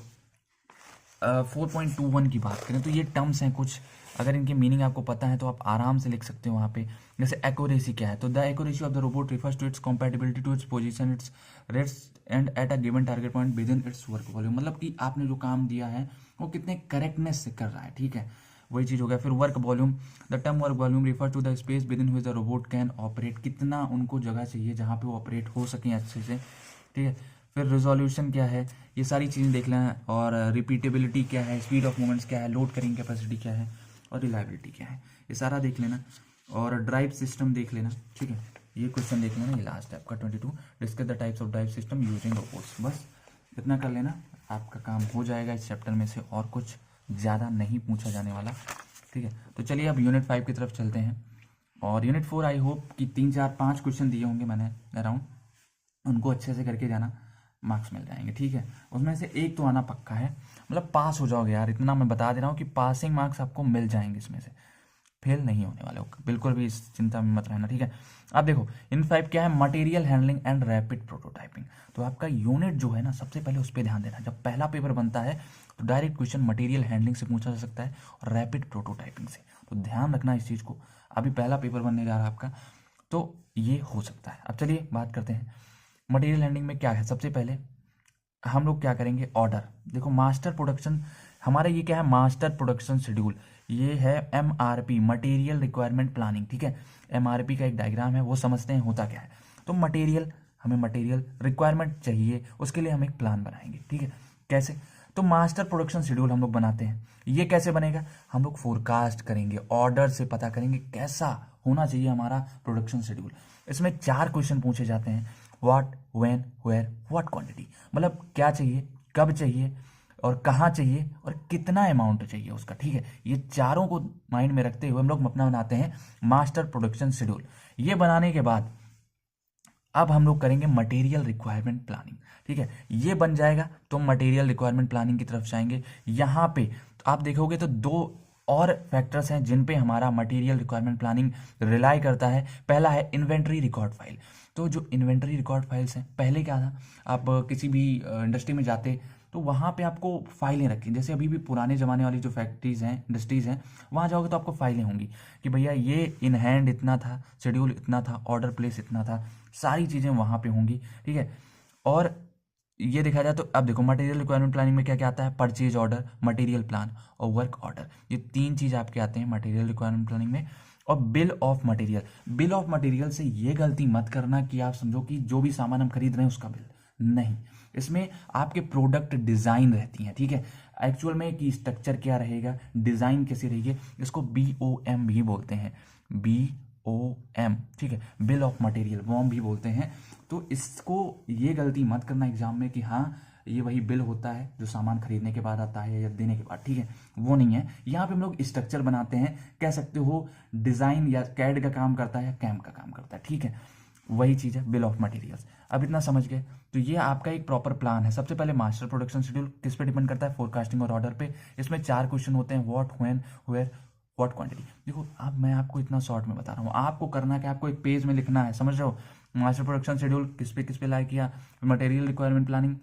4.21 की बात करें तो ये टर्म्स हैं कुछ, अगर इनके मीनिंग आपको पता है तो आप आराम से लिख सकते हो वहाँ पे। जैसे एक्यूरेसी क्या है, तो the accuracy of the robot refers to its compatibility to its position, its rest and at a given target point within its work volume, मतलब कि आपने जो काम दिया है वो कितने करेक्टनेस से कर रहा है, ठीक है, वही चीज़ हो गया। फिर work volume, the term work volume refer to the space within which the robot can operate, कितना उनको जगह चाहिए जहाँ पे वो ऑपरेट हो सकें अच्छे से, ठीक है। फिर रिजोल्यूशन क्या है, ये सारी चीज़ें देख लेना, और रिपीटेबिलिटी क्या है, स्पीड ऑफ मूवमेंट्स क्या है, लोड कैरिंग कैपेसिटी क्या है, और रिलायबिलिटी क्या है, ये सारा देख लेना। और ड्राइव सिस्टम देख लेना, ठीक है। ये क्वेश्चन देख लेना, ये लास्ट है आपका 22, discuss the types of drive system using robots. बस इतना कर लेना, आपका काम हो जाएगा इस चैप्टर में से, और कुछ ज़्यादा नहीं पूछा जाने वाला, ठीक है। तो चलिए अब यूनिट 5 की तरफ चलते हैं। और यूनिट 4 आई होप कि 3 4 5 क्वेश्चन दिए होंगे मैंने अराउंड, उनको अच्छे से करके जाना, मार्क्स मिल जाएंगे, ठीक है। उसमें से एक तो आना पक्का है, मतलब पास हो जाओगे यार, इतना मैं बता दे रहा हूँ कि पासिंग मार्क्स आपको मिल जाएंगे इसमें से, फेल नहीं होने वाले हो, बिल्कुल भी इस चिंता में मत रहना, ठीक है। अब देखो इन 5 क्या है, material handling and rapid prototyping. तो आपका यूनिट जो है ना, सबसे पहले उस पर ध्यान देना। जब पहला पेपर बनता है तो डायरेक्ट क्वेश्चन मटेरियल हैंडलिंग से पूछा जा सकता है और रैपिड प्रोटोटाइपिंग से, तो ध्यान रखना इस चीज़ को। अभी पहला पेपर बनने जा रहा है आपका, तो ये हो सकता है। अब चलिए बात करते हैं मटेरियल हैंडलिंग में क्या है। सबसे पहले हम लोग क्या करेंगे, ऑर्डर। देखो मास्टर प्रोडक्शन, हमारा ये क्या है, मास्टर प्रोडक्शन शेड्यूल, ये है MRP, मटेरियल रिक्वायरमेंट प्लानिंग, ठीक है। MRP का एक डायग्राम है, वो समझते हैं होता क्या है। तो मटेरियल, हमें मटेरियल रिक्वायरमेंट चाहिए, उसके लिए हम एक प्लान बनाएंगे, ठीक है। कैसे, तो मास्टर प्रोडक्शन शेड्यूल हम लोग बनाते हैं। ये कैसे बनेगा, हम लोग फोरकास्ट करेंगे, ऑर्डर से पता करेंगे कैसा होना चाहिए हमारा प्रोडक्शन शेड्यूल। इसमें 4 क्वेश्चन पूछे जाते हैं, what, when, where, what quantity, मतलब क्या चाहिए, कब चाहिए, और कहाँ चाहिए, और कितना अमाउंट चाहिए उसका, ठीक है। ये चारों को माइंड में रखते हुए हम लोग अपना बनाते हैं मास्टर प्रोडक्शन शेड्यूल। ये बनाने के बाद अब हम लोग करेंगे मटेरियल रिक्वायरमेंट प्लानिंग, ठीक है। ये बन जाएगा तो मटेरियल रिक्वायरमेंट प्लानिंग की तरफ जाएंगे। यहाँ पे तो आप देखोगे तो 2 और फैक्टर्स हैं जिन पे हमारा मटेरियल रिक्वायरमेंट प्लानिंग रिलाई करता है। पहला है इन्वेंट्री रिकॉर्ड फाइल। तो जो इन्वेंट्री रिकॉर्ड फाइल्स हैं, पहले क्या था, आप किसी भी इंडस्ट्री में जाते तो वहाँ पे आपको फाइलें रखी, जैसे अभी भी पुराने ज़माने वाली जो फैक्ट्रीज़ हैं, इंडस्ट्रीज़ हैं, वहाँ जाओगे तो आपको फाइलें होंगी कि भैया ये इन हैंड इतना था, शेड्यूल इतना था, ऑर्डर प्लेस इतना था, सारी चीज़ें वहाँ पे होंगी, ठीक है। और ये देखा जाए तो अब देखो मटेरियल रिक्वायरमेंट प्लानिंग में क्या क्या आता है, परचेज ऑर्डर, मटेरियल प्लान और वर्क ऑर्डर, ये 3 चीज़ आपके आते हैं मटेरियल रिक्वायरमेंट प्लानिंग में। और bill of material, bill of material से ये गलती मत करना कि आप समझो कि जो भी सामान हम खरीद रहे हैं उसका बिल, नहीं, इसमें आपके प्रोडक्ट डिज़ाइन रहती हैं, ठीक है। एक्चुअल में कि स्ट्रक्चर क्या रहेगा, डिज़ाइन कैसी रहेगी, इसको BOM भी बोलते हैं, BOM, ठीक है, बिल ऑफ मटेरियल, वॉम भी बोलते हैं। तो इसको ये गलती मत करना एग्जाम में कि हाँ ये वही बिल होता है जो सामान खरीदने के बाद आता है या देने के बाद, ठीक है, वो नहीं है। यहाँ पे हम लोग स्ट्रक्चर बनाते हैं, कह सकते हो डिज़ाइन या कैड का काम करता है या कैम का काम करता है, ठीक है, वही चीज़ है बिल ऑफ मटेरियल्स। अब इतना समझ गए, तो ये आपका एक प्रॉपर प्लान है। सबसे पहले मास्टर प्रोडक्शन शेड्यूल किस पे डिपेंड करता है, फोरकास्टिंग और ऑर्डर पे। इसमें 4 क्वेश्चन होते हैं, what, when, where, what quantity. देखो अब मैं आपको इतना शॉर्ट में बता रहा हूँ, आपको करना है कि आपको एक पेज में लिखना है, समझ रहे हो। मास्टर प्रोडक्शन शेड्यूल किस पे लाइक किया, material requirement planning,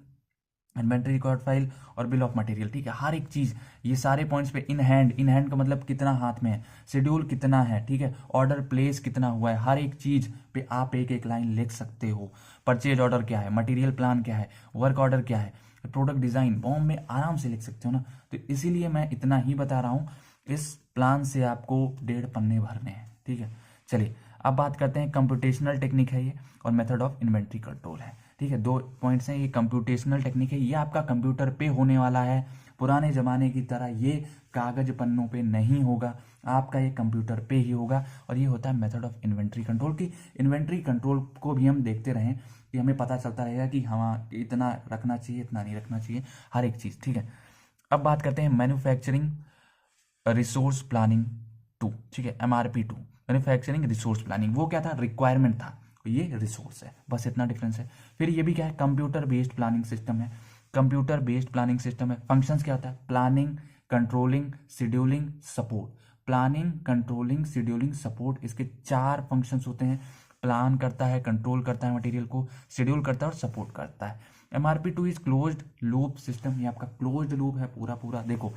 inventory record file और बिल ऑफ मटेरियल, ठीक है। हर एक चीज़, ये सारे पॉइंट्स पे इन हैंड का मतलब कितना हाथ में है, शेड्यूल कितना है, ठीक है, ऑर्डर प्लेस कितना हुआ है, हर एक चीज़ पे आप एक एक लाइन लिख सकते हो। परचेज ऑर्डर क्या है, मटेरियल प्लान क्या है, वर्क ऑर्डर क्या है, प्रोडक्ट डिज़ाइन बॉम में आराम से लिख सकते हो ना। तो इसीलिए मैं इतना ही बता रहा हूँ, इस प्लान से आपको 1.5 पन्ने भरने हैं, ठीक है। चलिए अब बात करते हैं, कंप्यूटेशनल टेक्निक है ये और मेथड ऑफ इन्वेंट्री कंट्रोल है, ठीक है। 2 पॉइंट्स हैं, ये कंप्यूटेशनल टेक्निक है, ये आपका कंप्यूटर पे होने वाला है। पुराने ज़माने की तरह ये कागज पन्नों पे नहीं होगा, आपका ये कंप्यूटर पे ही होगा। और ये होता है मेथड ऑफ इन्वेंट्री कंट्रोल की इन्वेंट्री कंट्रोल को भी हम देखते रहें कि हमें पता चलता रहेगा कि हाँ इतना रखना चाहिए, इतना नहीं रखना चाहिए, हर एक चीज़, ठीक है। अब बात करते हैं मैन्युफैक्चरिंग रिसोर्स प्लानिंग 2, ठीक है, MRP 2, मैन्युफैक्चरिंग रिसोर्स प्लानिंग। वो क्या था, रिक्वायरमेंट था, ये रिसोर्स है, बस इतना डिफरेंस है। फिर ये भी क्या है, कंप्यूटर बेस्ड प्लानिंग सिस्टम है, कंप्यूटर बेस्ड प्लानिंग सिस्टम है। फंक्शंस क्या होता है, planning, controlling, scheduling, support. Planning, controlling, scheduling, support, इसके 4 फंक्शंस होते हैं। प्लान करता है, कंट्रोल करता है मटेरियल को, शेड्यूल करता है और सपोर्ट करता है। MRP 2 is closed loop system, ये आपका क्लोज्ड लूप है पूरा। देखो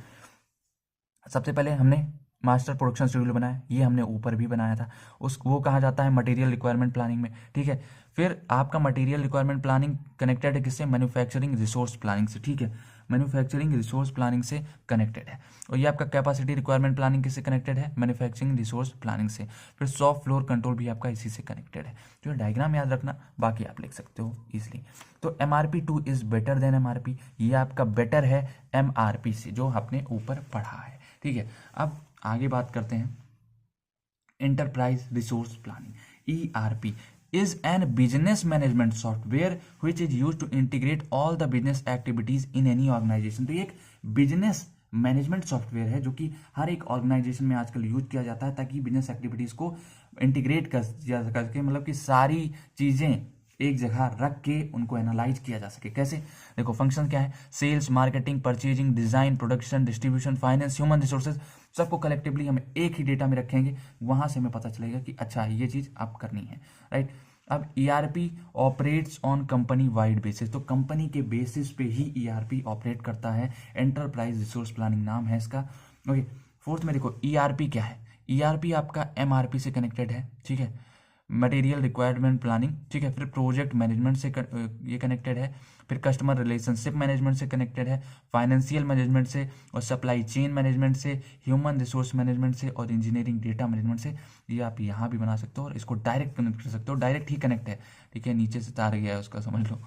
सबसे पहले हमने मास्टर प्रोडक्शन शेड्यूल बनाया, ये हमने ऊपर भी बनाया था, वो कहा जाता है मटेरियल रिक्वायरमेंट प्लानिंग में, ठीक है। फिर आपका मटेरियल रिक्वायरमेंट प्लानिंग कनेक्टेड है किससे, मैन्युफैक्चरिंग रिसोर्स प्लानिंग से, ठीक है। मैन्युफैक्चरिंग रिसोर्स प्लानिंग से कनेक्टेड है। और ये आपका कैपेसिटी रिक्वायरमेंट प्लानिंग किससे कनेक्टेड है, मैन्युफैक्चरिंग रिसोर्स प्लानिंग से। फिर शॉप फ्लोर कंट्रोल भी आपका इसी से कनेक्टेड है। जो डायग्राम याद रखना, बाकी आप लिख सकते हो इजिली। तो MRP2 is better than MRP, ये आपका बेटर है MRP से, जो आपने ऊपर पढ़ा है, ठीक है। अब आगे बात करते हैं enterprise resource planning. ERP is an business management software which is used to integrate all the business activities in any organization। तो ये एक बिजनेस मैनेजमेंट सॉफ्टवेयर है जो कि हर एक ऑर्गेनाइजेशन में आजकल यूज किया जाता है, ताकि बिजनेस एक्टिविटीज को इंटीग्रेट कर सके, मतलब कि सारी चीजें एक जगह रख के उनको एनालाइज किया जा सके। कैसे, देखो फंक्शन क्या है, sales, marketing, purchasing, design, production, distribution, finance, human resources, सबको कलेक्टिवली हम एक ही डेटा में रखेंगे। वहां से हमें पता चलेगा कि अच्छा ये चीज आप करनी है, राइट। अब ERP operates on company wide basis, तो कंपनी के बेसिस पे ही ERP ऑपरेट करता है। एंटरप्राइज रिसोर्स प्लानिंग नाम है इसका, ओके। फोर्थ में देखो ERP क्या है, ERP आपका MRP से कनेक्टेड है, ठीक है। मटेरियल रिक्वायरमेंट प्लानिंग, ठीक है। फिर प्रोजेक्ट मैनेजमेंट से ये कनेक्टेड है। फिर कस्टमर रिलेशनशिप मैनेजमेंट से कनेक्टेड है, फाइनेंशियल मैनेजमेंट से, और सप्लाई चेन मैनेजमेंट से, ह्यूमन रिसोर्स मैनेजमेंट से, और इंजीनियरिंग डेटा मैनेजमेंट से। ये आप यहाँ भी बना सकते हो और इसको डायरेक्ट कनेक्ट कर सकते हो, डायरेक्ट ही कनेक्ट है, ठीक है। नीचे से तार गया है उसका, समझ लो।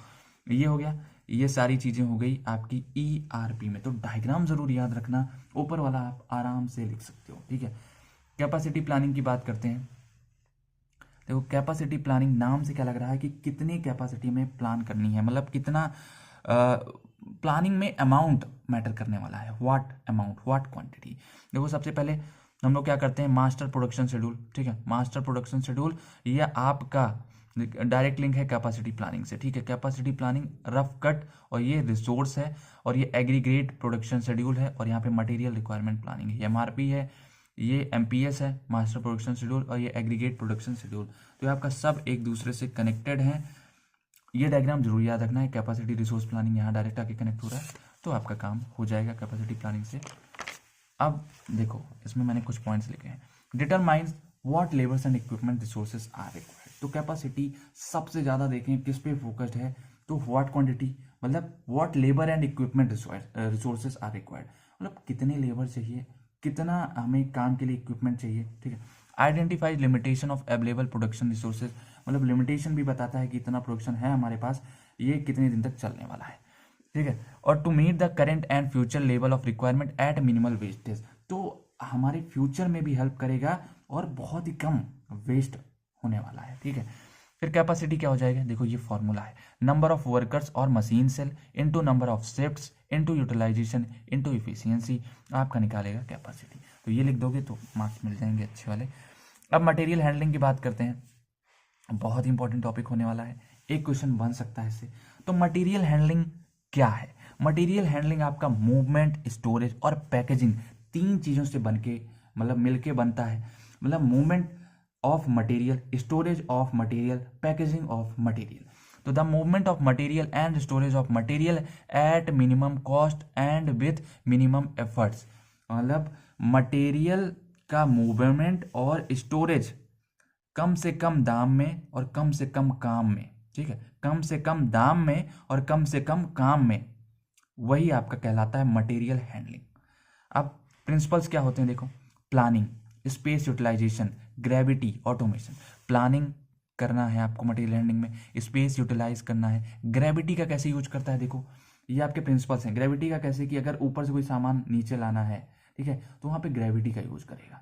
ये हो गया, ये सारी चीजें हो गई आपकी ERP में। तो डायग्राम जरूर याद रखना, ऊपर वाला आप आराम से लिख सकते हो, ठीक है। कैपेसिटी प्लानिंग की बात करते हैं। देखो कैपेसिटी प्लानिंग नाम से क्या लग रहा है कि कितनी कैपेसिटी में प्लान करनी है, मतलब कितना प्लानिंग में अमाउंट मैटर करने वाला है, व्हाट अमाउंट, व्हाट क्वांटिटी। देखो सबसे पहले हम लोग क्या करते हैं, मास्टर प्रोडक्शन शेड्यूल, ठीक है। मास्टर प्रोडक्शन शेड्यूल ये आपका डायरेक्ट लिंक है कैपेसिटी प्लानिंग से, ठीक है। कैपेसिटी प्लानिंग रफ कट, और ये रिसोर्स है, और ये एग्रीगेट प्रोडक्शन शेड्यूल है, और यहाँ पे मटेरियल रिक्वायरमेंट प्लानिंग है। MRP है, ये MPS है, मास्टर प्रोडक्शन शेड्यूल, और ये एग्रीगेट प्रोडक्शन शेड्यूल। तो ये आपका सब एक दूसरे से कनेक्टेड है। ये डायग्राम जरूर याद रखना है। कैपेसिटी रिसोर्स प्लानिंग यहाँ डायरेक्ट आके कनेक्ट हो रहा है, तो आपका काम हो जाएगा कैपेसिटी प्लानिंग से। अब देखो इसमें मैंने कुछ पॉइंट्स लिखे हैं। Determines what labours and equipment resources are required. तो कैपेसिटी सबसे ज़्यादा देखें किस पे फोकस्ड है, तो व्हाट क्वांटिटी, मतलब what labour and equipment resources are required, मतलब कितने लेबर चाहिए, कितना हमें काम के लिए इक्विपमेंट चाहिए, ठीक है। Identifies limitation of available production resources, मतलब लिमिटेशन भी बताता है कि इतना प्रोडक्शन है हमारे पास, ये कितने दिन तक चलने वाला है, ठीक है। और to meet the current and future level of requirement at minimal wastage, तो हमारे फ्यूचर में भी हेल्प करेगा और बहुत ही कम वेस्ट होने वाला है, ठीक है। फिर कैपेसिटी क्या हो जाएगा, देखो ये फॉर्मूला है, नंबर ऑफ वर्कर्स और machine cell into number of shifts into utilisation into efficiency, आपका निकालेगा कैपेसिटी। तो ये लिख दोगे तो मार्क्स मिल जाएंगे अच्छे वाले। अब मटेरियल हैंडलिंग की बात करते हैं, बहुत इंपॉर्टेंट टॉपिक होने वाला है, एक क्वेश्चन बन सकता है इससे। तो मटेरियल हैंडलिंग क्या है, मटेरियल हैंडलिंग आपका मूवमेंट, स्टोरेज और पैकेजिंग, तीन चीजों से बनके मतलब मिलके बनता है। मतलब movement of material, storage of material, packaging of material. तो the movement of material and storage of material at minimum cost and with minimum efforts, मतलब मटेरियल का मूवमेंट और स्टोरेज कम से कम दाम में और कम से कम काम में, ठीक है। कम से कम दाम में और कम से कम काम में, वही आपका कहलाता है मटेरियल हैंडलिंग। अब प्रिंसिपल्स क्या होते हैं, देखो planning, space utilisation, gravity, automation. Planning करना है आपको मटेरियल हैंडलिंग में, स्पेस यूटिलाइज करना है। ग्रेविटी का कैसे यूज करता है, देखो ये आपके प्रिंसिपल्स हैं। ग्रेविटी का कैसे कि अगर ऊपर से कोई सामान नीचे लाना है, ठीक है, तो वहां पे ग्रेविटी का यूज करेगा।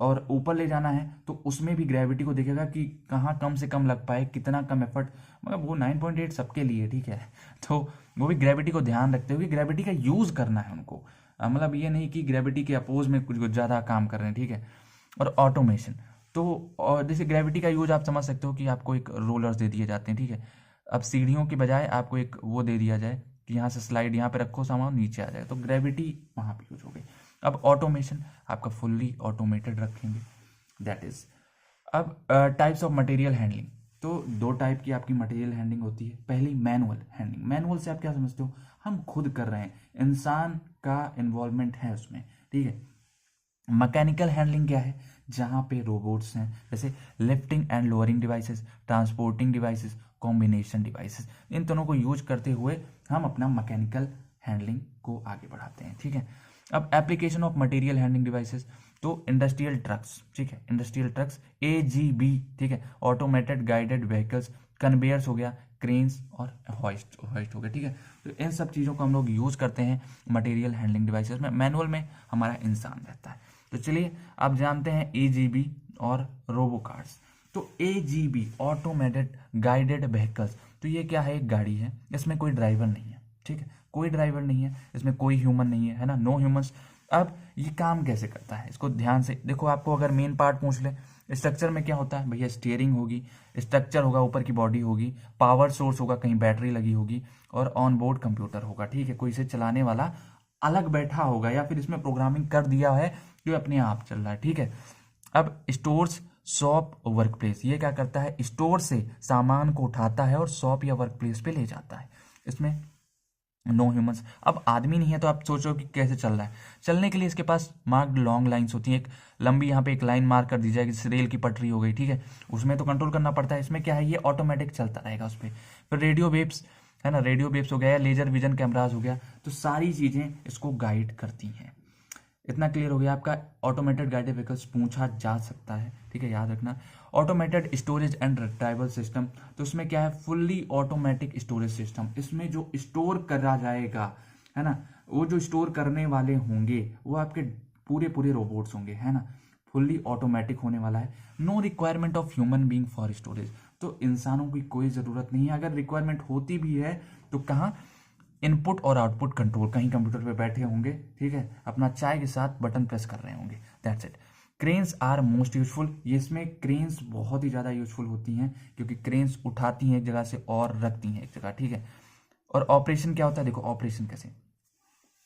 और ऊपर ले जाना है तो उसमें भी ग्रेविटी को देखेगा कि कहाँ कम से कम लग पाए, कितना कम एफर्ट, मगर वो 9.8 सबके लिए, ठीक है। तो वो भी ग्रेविटी को ध्यान रखते हुए ग्रेविटी का यूज करना है उनको, मतलब ये नहीं कि ग्रेविटी के अपोज में कुछ ज़्यादा काम कर रहे हैं, ठीक है। और ऑटोमेशन, तो और जैसे ग्रेविटी का यूज आप समझ सकते हो कि आपको एक रोलर्स दे दिए जाते हैं, ठीक है। अब सीढ़ियों की बजाय आपको एक वो दे दिया जाए कि यहाँ से स्लाइड यहाँ पे रखो, सामान नीचे आ जाए, तो ग्रेविटी वहाँ पे यूज हो गई। अब ऑटोमेशन आपका फुल्ली ऑटोमेटेड रखेंगे, दैट इज। अब टाइप्स ऑफ मटेरियल हैंडलिंग, तो दो टाइप की आपकी मटेरियल हैंडलिंग होती है। पहली मैनुअल हैंडलिंग, मैनुअल से आप क्या समझते हो, हम खुद कर रहे हैं, इंसान का इन्वॉल्वमेंट है उसमें, ठीक है। मैकेनिकल हैंडलिंग क्या है, जहाँ पे रोबोट्स हैं, जैसे lifting and lowering devices, transporting devices, combination devices, इन दोनों को यूज करते हुए हम अपना मैकेनिकल हैंडलिंग को आगे बढ़ाते हैं। ठीक है, अब application of material handling devices, तो इंडस्ट्रियल ट्रक्स, ठीक है, इंडस्ट्रियल ट्रक्स AGV, ठीक है, ऑटोमेटेड गाइडेड व्हीकल्स, कन्वेयर्स हो गया, क्रेन्स और हॉइस्ट हो गया। ठीक है, तो इन सब चीज़ों को हम लोग यूज़ करते हैं मटेरियल हैंडलिंग डिवाइसेस में। मैनुअल में हमारा इंसान रहता है। तो चलिए आप जानते हैं AGV और रोबो कार्स। तो AGV ऑटोमेटेड गाइडेड व्हीकल्स, तो ये क्या है, एक गाड़ी है, इसमें कोई ड्राइवर नहीं है। ठीक है, कोई ड्राइवर नहीं है, इसमें कोई ह्यूमन नहीं है ना, नो ह्यूमंस। अब ये काम कैसे करता है, इसको ध्यान से देखो। आपको अगर मेन पार्ट पूछ ले, स्ट्रक्चर में क्या होता है भैया, स्टीयरिंग होगी, स्ट्रक्चर होगा, ऊपर की बॉडी होगी, पावर सोर्स होगा, कहीं बैटरी लगी होगी, और ऑन बोर्ड कंप्यूटर होगा। ठीक है, कोई इसे चलाने वाला अलग बैठा होगा, या फिर इसमें प्रोग्रामिंग कर दिया है जो अपने आप चल रहा है। ठीक है, अब स्टोर्स, शॉप, वर्क प्लेस, ये क्या करता है, स्टोर से सामान को उठाता है और शॉप या वर्क प्लेस पे ले जाता है। इसमें नो ह्यूमंस। अब आदमी नहीं है, तो आप सोचो कि कैसे चल रहा है। चलने के लिए इसके पास मार्क्ड लॉन्ग लाइंस होती हैं, एक लंबी यहाँ पे एक लाइन मार्क कर दी जाएगी, जैसे रेल की पटरी हो गई। ठीक है, उसमें तो कंट्रोल करना पड़ता है, इसमें क्या है, ये ऑटोमेटिक चलता रहेगा उस पर। फिर रेडियो वेव्स है ना, रेडियो वेव्स हो गया, या लेजर विजन कैमराज हो गया, तो सारी चीज़ें इसको गाइड करती हैं। इतना क्लियर हो गया आपका। ऑटोमेटेड गाइडेड व्हीकल्स पूछा जा सकता है, ठीक है, याद रखना। Automated storage and retrieval system, तो इसमें क्या है, फुल्ली ऑटोमेटिक स्टोरेज सिस्टम। इसमें जो स्टोर करा जाएगा, है ना, वो जो स्टोर करने वाले होंगे वो आपके पूरे पूरे रोबोट्स होंगे, है ना, फुल्ली ऑटोमेटिक होने वाला है। No requirement of human being for storage, तो इंसानों की कोई ज़रूरत नहीं है। अगर रिक्वायरमेंट होती भी है तो कहाँ, इनपुट और आउटपुट कंट्रोल, कहीं कंप्यूटर पे बैठे होंगे, ठीक है, अपना चाय के साथ बटन प्रेस कर रहे होंगे, that's it. Cranes are most useful, ये इसमें क्रेन्स बहुत ही ज़्यादा यूजफुल होती हैं, क्योंकि क्रेन्स उठाती हैं एक जगह से और रखती हैं एक जगह। ठीक है, और ऑपरेशन क्या होता है, देखो ऑपरेशन कैसे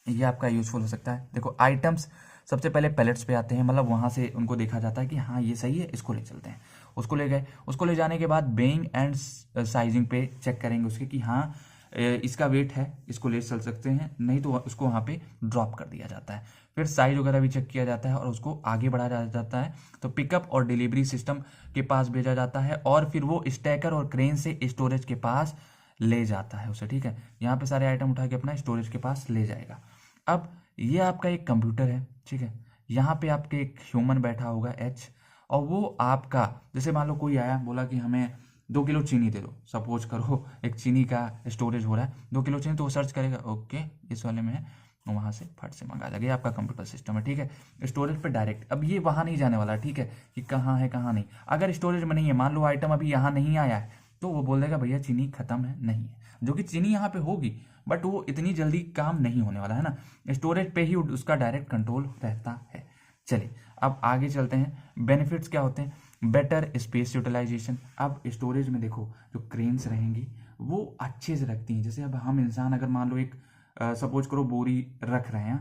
ये आपका यूजफुल हो सकता है। देखो आइटम्स सबसे पहले पैलेट्स पे आते हैं, मतलब वहाँ से उनको देखा जाता है कि हाँ ये सही है, इसको ले चलते हैं। उसको ले गए, उसको ले जाने के बाद बेइंग एंड साइजिंग पे चेक करेंगे उसके कि हाँ इसका वेट है, इसको ले चल सकते हैं, नहीं तो उसको वहाँ पे ड्रॉप कर दिया जाता है। फिर साइज वगैरह भी चेक किया जाता है और उसको आगे बढ़ाया जाता है, तो पिकअप और डिलीवरी सिस्टम के पास भेजा जाता है, और फिर वो स्टैकर और क्रेन से स्टोरेज के पास ले जाता है उसे। ठीक है, यहाँ पे सारे आइटम उठा के अपना स्टोरेज के पास ले जाएगा। अब ये आपका एक कंप्यूटर है, ठीक है, यहाँ पे आपके एक ह्यूमन बैठा होगा H, और वो आपका, जैसे मान लो कोई आया बोला कि हमें 2 किलो चीनी दे दो, सपोज करो एक चीनी का स्टोरेज हो रहा है 2 किलो चीनी, तो वो सर्च करेगा, ओके इस वाले में है, वहाँ से फट से मंगा देगा। ये आपका कंप्यूटर सिस्टम है, ठीक है, स्टोरेज पे डायरेक्ट। अब ये वहाँ नहीं जाने वाला, ठीक है, कि कहाँ है कहाँ नहीं। अगर स्टोरेज में नहीं है, मान लो आइटम अभी यहाँ नहीं आया है, तो वो बोल देगा भैया चीनी खत्म है, नहीं है, जो कि चीनी यहाँ पे होगी, बट वो इतनी जल्दी काम नहीं होने वाला है ना, स्टोरेज पे ही उसका डायरेक्ट कंट्रोल रहता है। चलिए अब आगे चलते हैं। बेनिफिट्स क्या होते हैं, बेटर स्पेस यूटिलाइजेशन। अब स्टोरेज में देखो जो क्रेन्स रहेंगी वो अच्छे से रखती हैं। जैसे अब हम इंसान अगर मान लो एक सपोज करो बोरी रख रहे हैं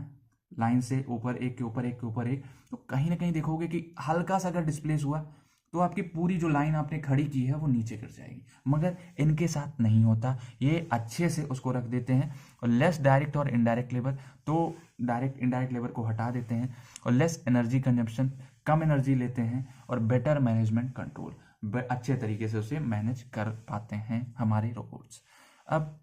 लाइन से ऊपर, एक के ऊपर एक के ऊपर एक, तो कहीं ना कहीं देखोगे कि हल्का सा अगर डिस्प्लेस हुआ तो आपकी पूरी जो लाइन आपने खड़ी की है वो नीचे गिर जाएगी, मगर इनके साथ नहीं होता, ये अच्छे से उसको रख देते हैं। और लेस डायरेक्ट और इनडायरेक्ट लेबर, तो डायरेक्ट इनडायरेक्ट लेबर को हटा देते हैं, और लेस एनर्जी कंजम्पशन, कम एनर्जी लेते हैं, और बेटर मैनेजमेंट कंट्रोल, अच्छे तरीके से उसे मैनेज कर पाते हैं हमारे रोबोट्स। अब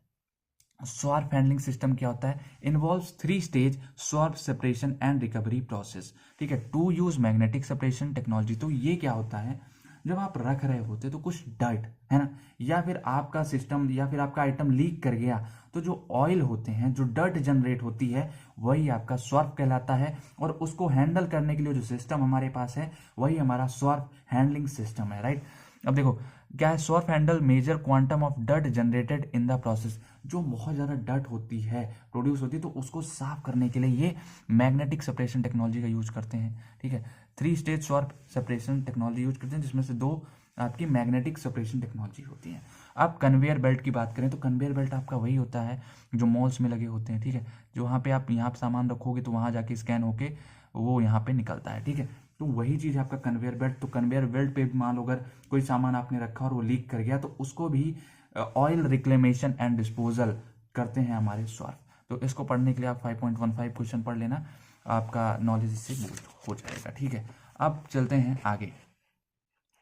स्वार्प हैंडलिंग सिस्टम क्या होता है, involves 3 stage swarf separation and recovery process, ठीक है, to use magnetic separation technology. तो ये क्या होता है, जब आप रख रहे होते तो कुछ डर्ट है ना, या फिर आपका सिस्टम या फिर आपका आइटम लीक कर गया, तो जो ऑयल होते हैं, जो डर्ट जनरेट होती है, वही आपका स्वार्प कहलाता है, और उसको हैंडल करने के लिए जो सिस्टम हमारे पास है वही हमारा स्वार्प हैंडलिंग सिस्टम है, राइट। अब देखो क्या है, swarf handle major quantum of dirt generated in the process. जो बहुत ज़्यादा डर्ट होती है, प्रोड्यूस होती है, तो उसको साफ करने के लिए ये मैग्नेटिक सेपरेशन टेक्नोलॉजी का यूज करते हैं, ठीक है। 3 stage swarf separation technology use करते हैं, जिसमें से 2 आपकी मैग्नेटिक सेपरेशन टेक्नोलॉजी होती है। अब कन्वेयर बेल्ट की बात करें तो कन्वेयर बेल्ट आपका वही होता है जो मॉल्स में लगे होते हैं, ठीक है, जो वहाँ पे आप यहाँ पे सामान रखोगे तो वहाँ जाके स्कैन होके वो यहाँ पे निकलता है, ठीक है, तो वही चीज़ आपका कन्वेयर बेल्ट। तो कन्वेयर बेल्ट पे मान लो अगर कोई सामान आपने रखा और वो लीक कर गया, तो उसको भी ऑयल रिक्लेमेशन एंड डिस्पोजल करते हैं हमारे स्वार्प। तो इसको पढ़ने के लिए आप 5.15 क्वेश्चन पढ़ लेना, आपका नॉलेज इससे बूस्ट हो जाएगा, ठीक है। अब चलते हैं आगे।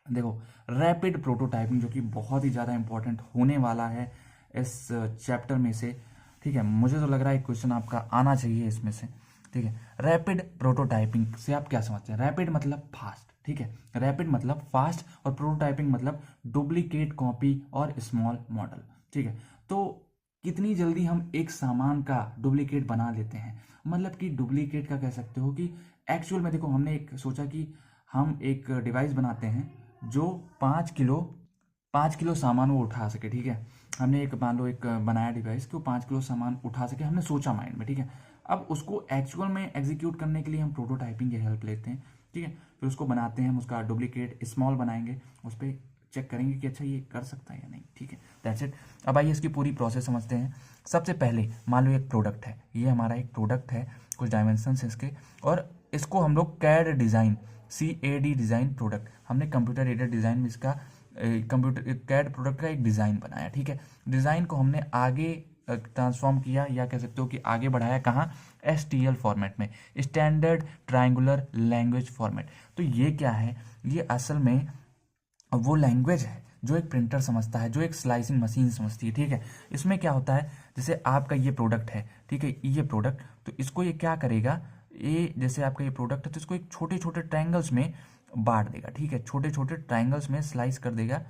देखो रैपिड प्रोटोटाइपिंग, जो कि बहुत ही ज़्यादा इंपॉर्टेंट होने वाला है इस चैप्टर में से। ठीक है, मुझे तो लग रहा है क्वेश्चन आपका आना चाहिए इसमें से। ठीक है, रैपिड प्रोटोटाइपिंग से आप क्या समझते हैं? रैपिड मतलब फास्ट, ठीक है, रैपिड मतलब फास्ट, और प्रोटोटाइपिंग मतलब डुप्लीकेट कॉपी और स्मॉल मॉडल। ठीक है, तो कितनी जल्दी हम एक सामान का डुप्लीकेट बना लेते हैं, मतलब कि डुप्लीकेट का कह सकते हो कि एक्चुअल में देखो, हमने एक सोचा कि हम एक डिवाइस बनाते हैं जो 5 किलो सामान वो उठा सके। ठीक है, हमने एक मान लो एक बनाया डिवाइस कि वो 5 किलो सामान उठा सके, हमने सोचा माइंड में। ठीक है, अब उसको एक्चुअल में एग्जीक्यूट करने के लिए हम प्रोटोटाइपिंग की हेल्प लेते हैं। ठीक है, फिर उसको बनाते हैं, हम उसका डुप्लीकेट स्मॉल बनाएंगे, उस पर चेक करेंगे कि अच्छा ये कर सकता है या नहीं। ठीक है, दैट्स इट। अब आइए इसकी पूरी प्रोसेस समझते हैं। सबसे पहले मान लो एक प्रोडक्ट है, ये हमारा एक प्रोडक्ट है, कुछ डायमेंशंस इसके, और इसको हम लोग CAD design, CAD design product, हमने कंप्यूटर एडेड डिज़ाइन में इसका कंप्यूटर कैड प्रोडक्ट का एक डिज़ाइन बनाया। ठीक है, डिज़ाइन को हमने आगे ट्रांसफॉर्म किया, या कह सकते हो कि आगे बढ़ाया कहाँ? STL फॉर्मेट में, स्टैंडर्ड ट्रायंगुलर लैंग्वेज फॉर्मेट। तो ये क्या है? ये असल में वो लैंग्वेज है जो एक प्रिंटर समझता है, जो एक स्लाइसिंग मशीन समझती है। ठीक है, इसमें क्या होता है, जैसे आपका ये प्रोडक्ट है, ठीक है, ये प्रोडक्ट, तो इसको ये क्या करेगा, ये जैसे आपका ये प्रोडक्ट है तो इसको एक छोटे छोटे ट्रायंगल्स में बांट देगा। ठीक है, छोटे छोटे ट्रायंगल्स में स्लाइस कर देगा।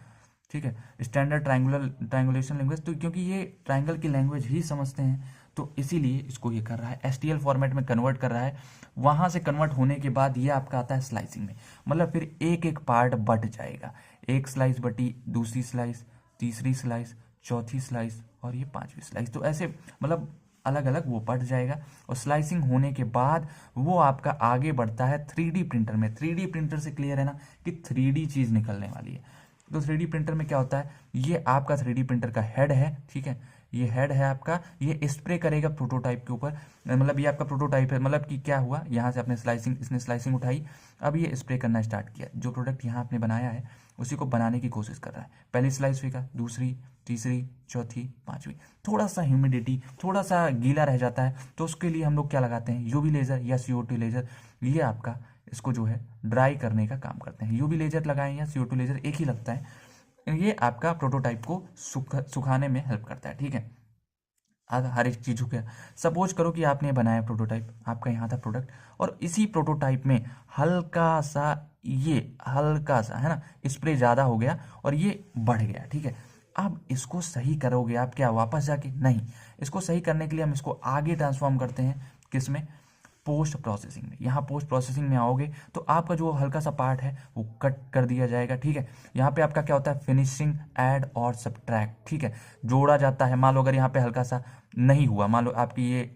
ठीक है, स्टैंडर्ड ट्रायंगुलेशन लैंग्वेज, तो क्योंकि ये ट्रायंगल की लैंग्वेज ही समझते हैं तो इसीलिए इसको ये कर रहा है, STL फॉर्मेट में कन्वर्ट कर रहा है। वहाँ से कन्वर्ट होने के बाद ये आपका आता है स्लाइसिंग में, मतलब फिर एक एक पार्ट बट जाएगा, एक स्लाइस बटी, दूसरी स्लाइस, तीसरी स्लाइस, चौथी स्लाइस, और ये पांचवी स्लाइस, तो ऐसे मतलब अलग अलग वो बढ़ जाएगा। और स्लाइसिंग होने के बाद वो आपका आगे बढ़ता है 3D प्रिंटर में। 3D प्रिंटर से क्लियर है ना कि 3D चीज़ निकलने वाली है। तो 3D प्रिंटर में क्या होता है, ये आपका 3D प्रिंटर का हेड है। ठीक है, ये हेड है आपका, ये स्प्रे करेगा प्रोटोटाइप के ऊपर, मतलब ये आपका प्रोटोटाइप है, मतलब कि क्या हुआ, यहाँ से आपने इसने स्लाइसिंग उठाई, अब ये स्प्रे करना स्टार्ट किया, जो प्रोडक्ट यहाँ आपने बनाया है उसी को बनाने की कोशिश कर रहा है। पहली स्लाइस फेंका, दूसरी, तीसरी, चौथी, पांचवी, थोड़ा सा ह्यूमिडिटी, थोड़ा सा गीला रह जाता है, तो उसके लिए हम लोग क्या लगाते हैं, UV लेज़र या CO2 लेज़र। ये आपका इसको जो है ड्राई करने का काम करते हैं। UV लेज़र लगाएं या CO2 लेज़र, एक ही लगता है। ये आपका प्रोटोटाइप को सुखाने में हेल्प करता है। ठीक है, हर एक चीज़ हो गया। सपोज करो कि आपने बनाया प्रोटोटाइप, आपका यहाँ था प्रोडक्ट, और इसी प्रोटोटाइप में हल्का सा है ना स्प्रे ज़्यादा हो गया और ये बढ़ गया। ठीक है, अब इसको सही करोगे आप क्या वापस जाके? नहीं, इसको सही करने के लिए हम इसको आगे ट्रांसफॉर्म करते हैं, किस में? पोस्ट प्रोसेसिंग में। यहाँ पोस्ट प्रोसेसिंग में आओगे तो आपका जो हल्का सा पार्ट है वो कट कर दिया जाएगा। ठीक है, यहाँ पे आपका क्या होता है, फिनिशिंग, ऐड और सब्ट्रैक्ट। ठीक है, जोड़ा जाता है। मान लो अगर यहाँ पे हल्का सा नहीं हुआ, मान लो आपकी ये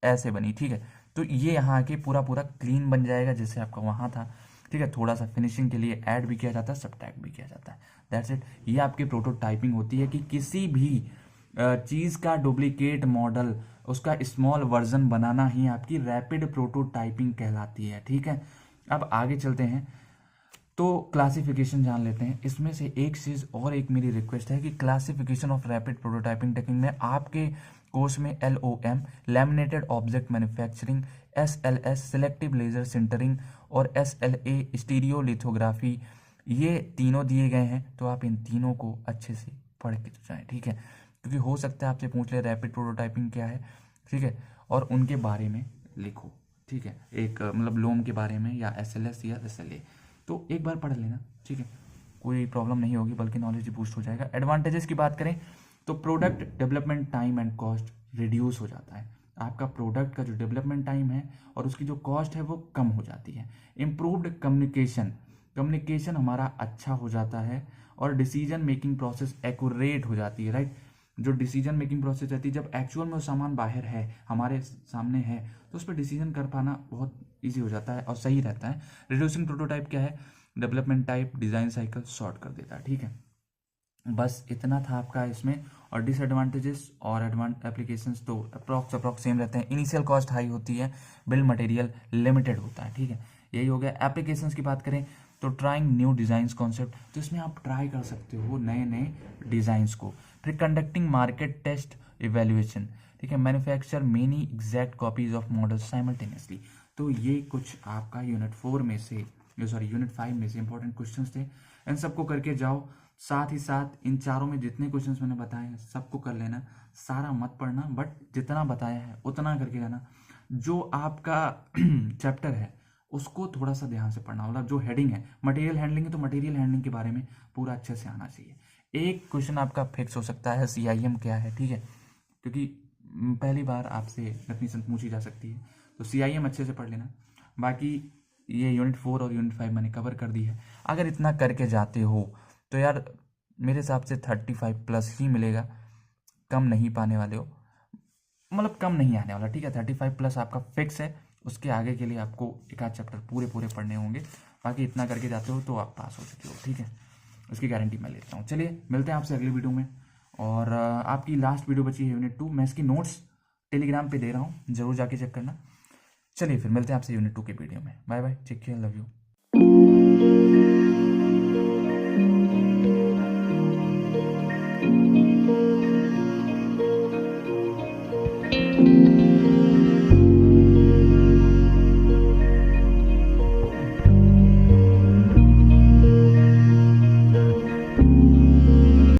ऐसे बनी, ठीक है, तो ये यहाँ आके पूरा पूरा क्लीन बन जाएगा जैसे आपका वहाँ था। ठीक है, थोड़ा सा फिनिशिंग के लिए ऐड भी किया जाता है, सब्ट्रैक्ट भी किया जाता है। That's it. ये आपकी प्रोटोटाइपिंग होती है कि किसी भी चीज़ का डुप्लीकेट मॉडल, उसका स्मॉल वर्जन बनाना ही आपकी रैपिड प्रोटोटाइपिंग कहलाती है। ठीक है, अब आगे चलते हैं तो क्लासिफिकेशन जान लेते हैं। इसमें से एक चीज़ और, एक मेरी रिक्वेस्ट है कि classification of rapid prototyping technique में आपके कोर्स में LOM laminated object manufacturing, SLS selective laser sintering और SLA स्टीरियो लिथोग्राफी, ये तीनों दिए गए हैं, तो आप इन तीनों को अच्छे से पढ़ के जाएं। ठीक है, क्योंकि हो सकता है आपसे पूछ ले रैपिड प्रोटोटाइपिंग क्या है। ठीक है, और उनके बारे में लिखो। ठीक है, एक मतलब लोम के बारे में या SLS या SLA, तो एक बार पढ़ लेना। ठीक है, कोई प्रॉब्लम नहीं होगी, बल्कि नॉलेज बूस्ट हो जाएगा। एडवांटेजेस की बात करें तो product development time and cost reduce हो जाता है। आपका प्रोडक्ट का जो डेवलपमेंट टाइम है और उसकी जो कॉस्ट है वो कम हो जाती है। इम्प्रूव्ड कम्युनिकेशन हमारा अच्छा हो जाता है, और डिसीजन मेकिंग प्रोसेस एक्यूरेट हो जाती है। राइट, जो डिसीजन मेकिंग प्रोसेस रहती है, जब एक्चुअल में वो सामान बाहर है, हमारे सामने है, तो उस पर डिसीजन कर पाना बहुत ईजी हो जाता है और सही रहता है। रिड्यूसिंग प्रोटोटाइप क्या है, development type, design cycle short कर देता है। ठीक है, बस इतना था आपका इसमें। और डिसएडवांटेजेस और एप्लीकेशंस तो अप्रॉक्स सेम रहते हैं। इनिशियल कॉस्ट हाई होती है, बिल मटेरियल लिमिटेड होता है। ठीक है, यही हो गया। एप्लीकेशंस की बात करें तो ट्राइंग न्यू डिज़ाइंस कॉन्सेप्ट, तो इसमें आप ट्राई कर सकते हो नए नए डिज़ाइंस को। फिर कंडक्टिंग मार्केट टेस्ट इवेल्युएशन, ठीक है, manufacture many exact copies of models simultaneously. तो ये कुछ आपका यूनिट 4 में से सॉरी यूनिट 5 में से इंपॉर्टेंट क्वेश्चंस थे, इन सबको करके जाओ। साथ ही साथ इन चारों में जितने क्वेश्चंस मैंने बताए हैं सबको कर लेना, सारा मत पढ़ना, बट जितना बताया है उतना करके जाना। जो आपका चैप्टर है उसको थोड़ा सा ध्यान से पढ़ना, मतलब जो हेडिंग है मटेरियल हैंडलिंग है तो मटेरियल हैंडलिंग के बारे में पूरा अच्छे से आना चाहिए। एक क्वेश्चन आपका फिक्स हो सकता है CIM क्या है, ठीक है, क्योंकि पहली बार आपसे डेफिनेशन पूछी जा सकती है, तो CIM अच्छे से पढ़ लेना। बाकी ये यूनिट 4 और यूनिट 5 मैंने कवर कर दी है। अगर इतना करके जाते हो तो यार मेरे हिसाब से 35+ ही मिलेगा, कम नहीं पाने वाले हो, मतलब कम नहीं आने वाला, ठीक है। 35+ आपका फिक्स है, उसके आगे के लिए आपको एक आध चैप्टर पूरे पूरे पढ़ने होंगे। बाकी इतना करके जाते हो तो आप पास हो चुके हो, ठीक है, उसकी गारंटी मैं लेता हूँ। चलिए मिलते हैं आपसे अगली वीडियो में। और आपकी लास्ट वीडियो बची है यूनिट 2, मैं इसकी नोट्स टेलीग्राम पे दे रहा हूँ, जरूर जाके चेक करना। चलिए फिर मिलते हैं आपसे यूनिट 2 के वीडियो में। Bye bye, take care, love you.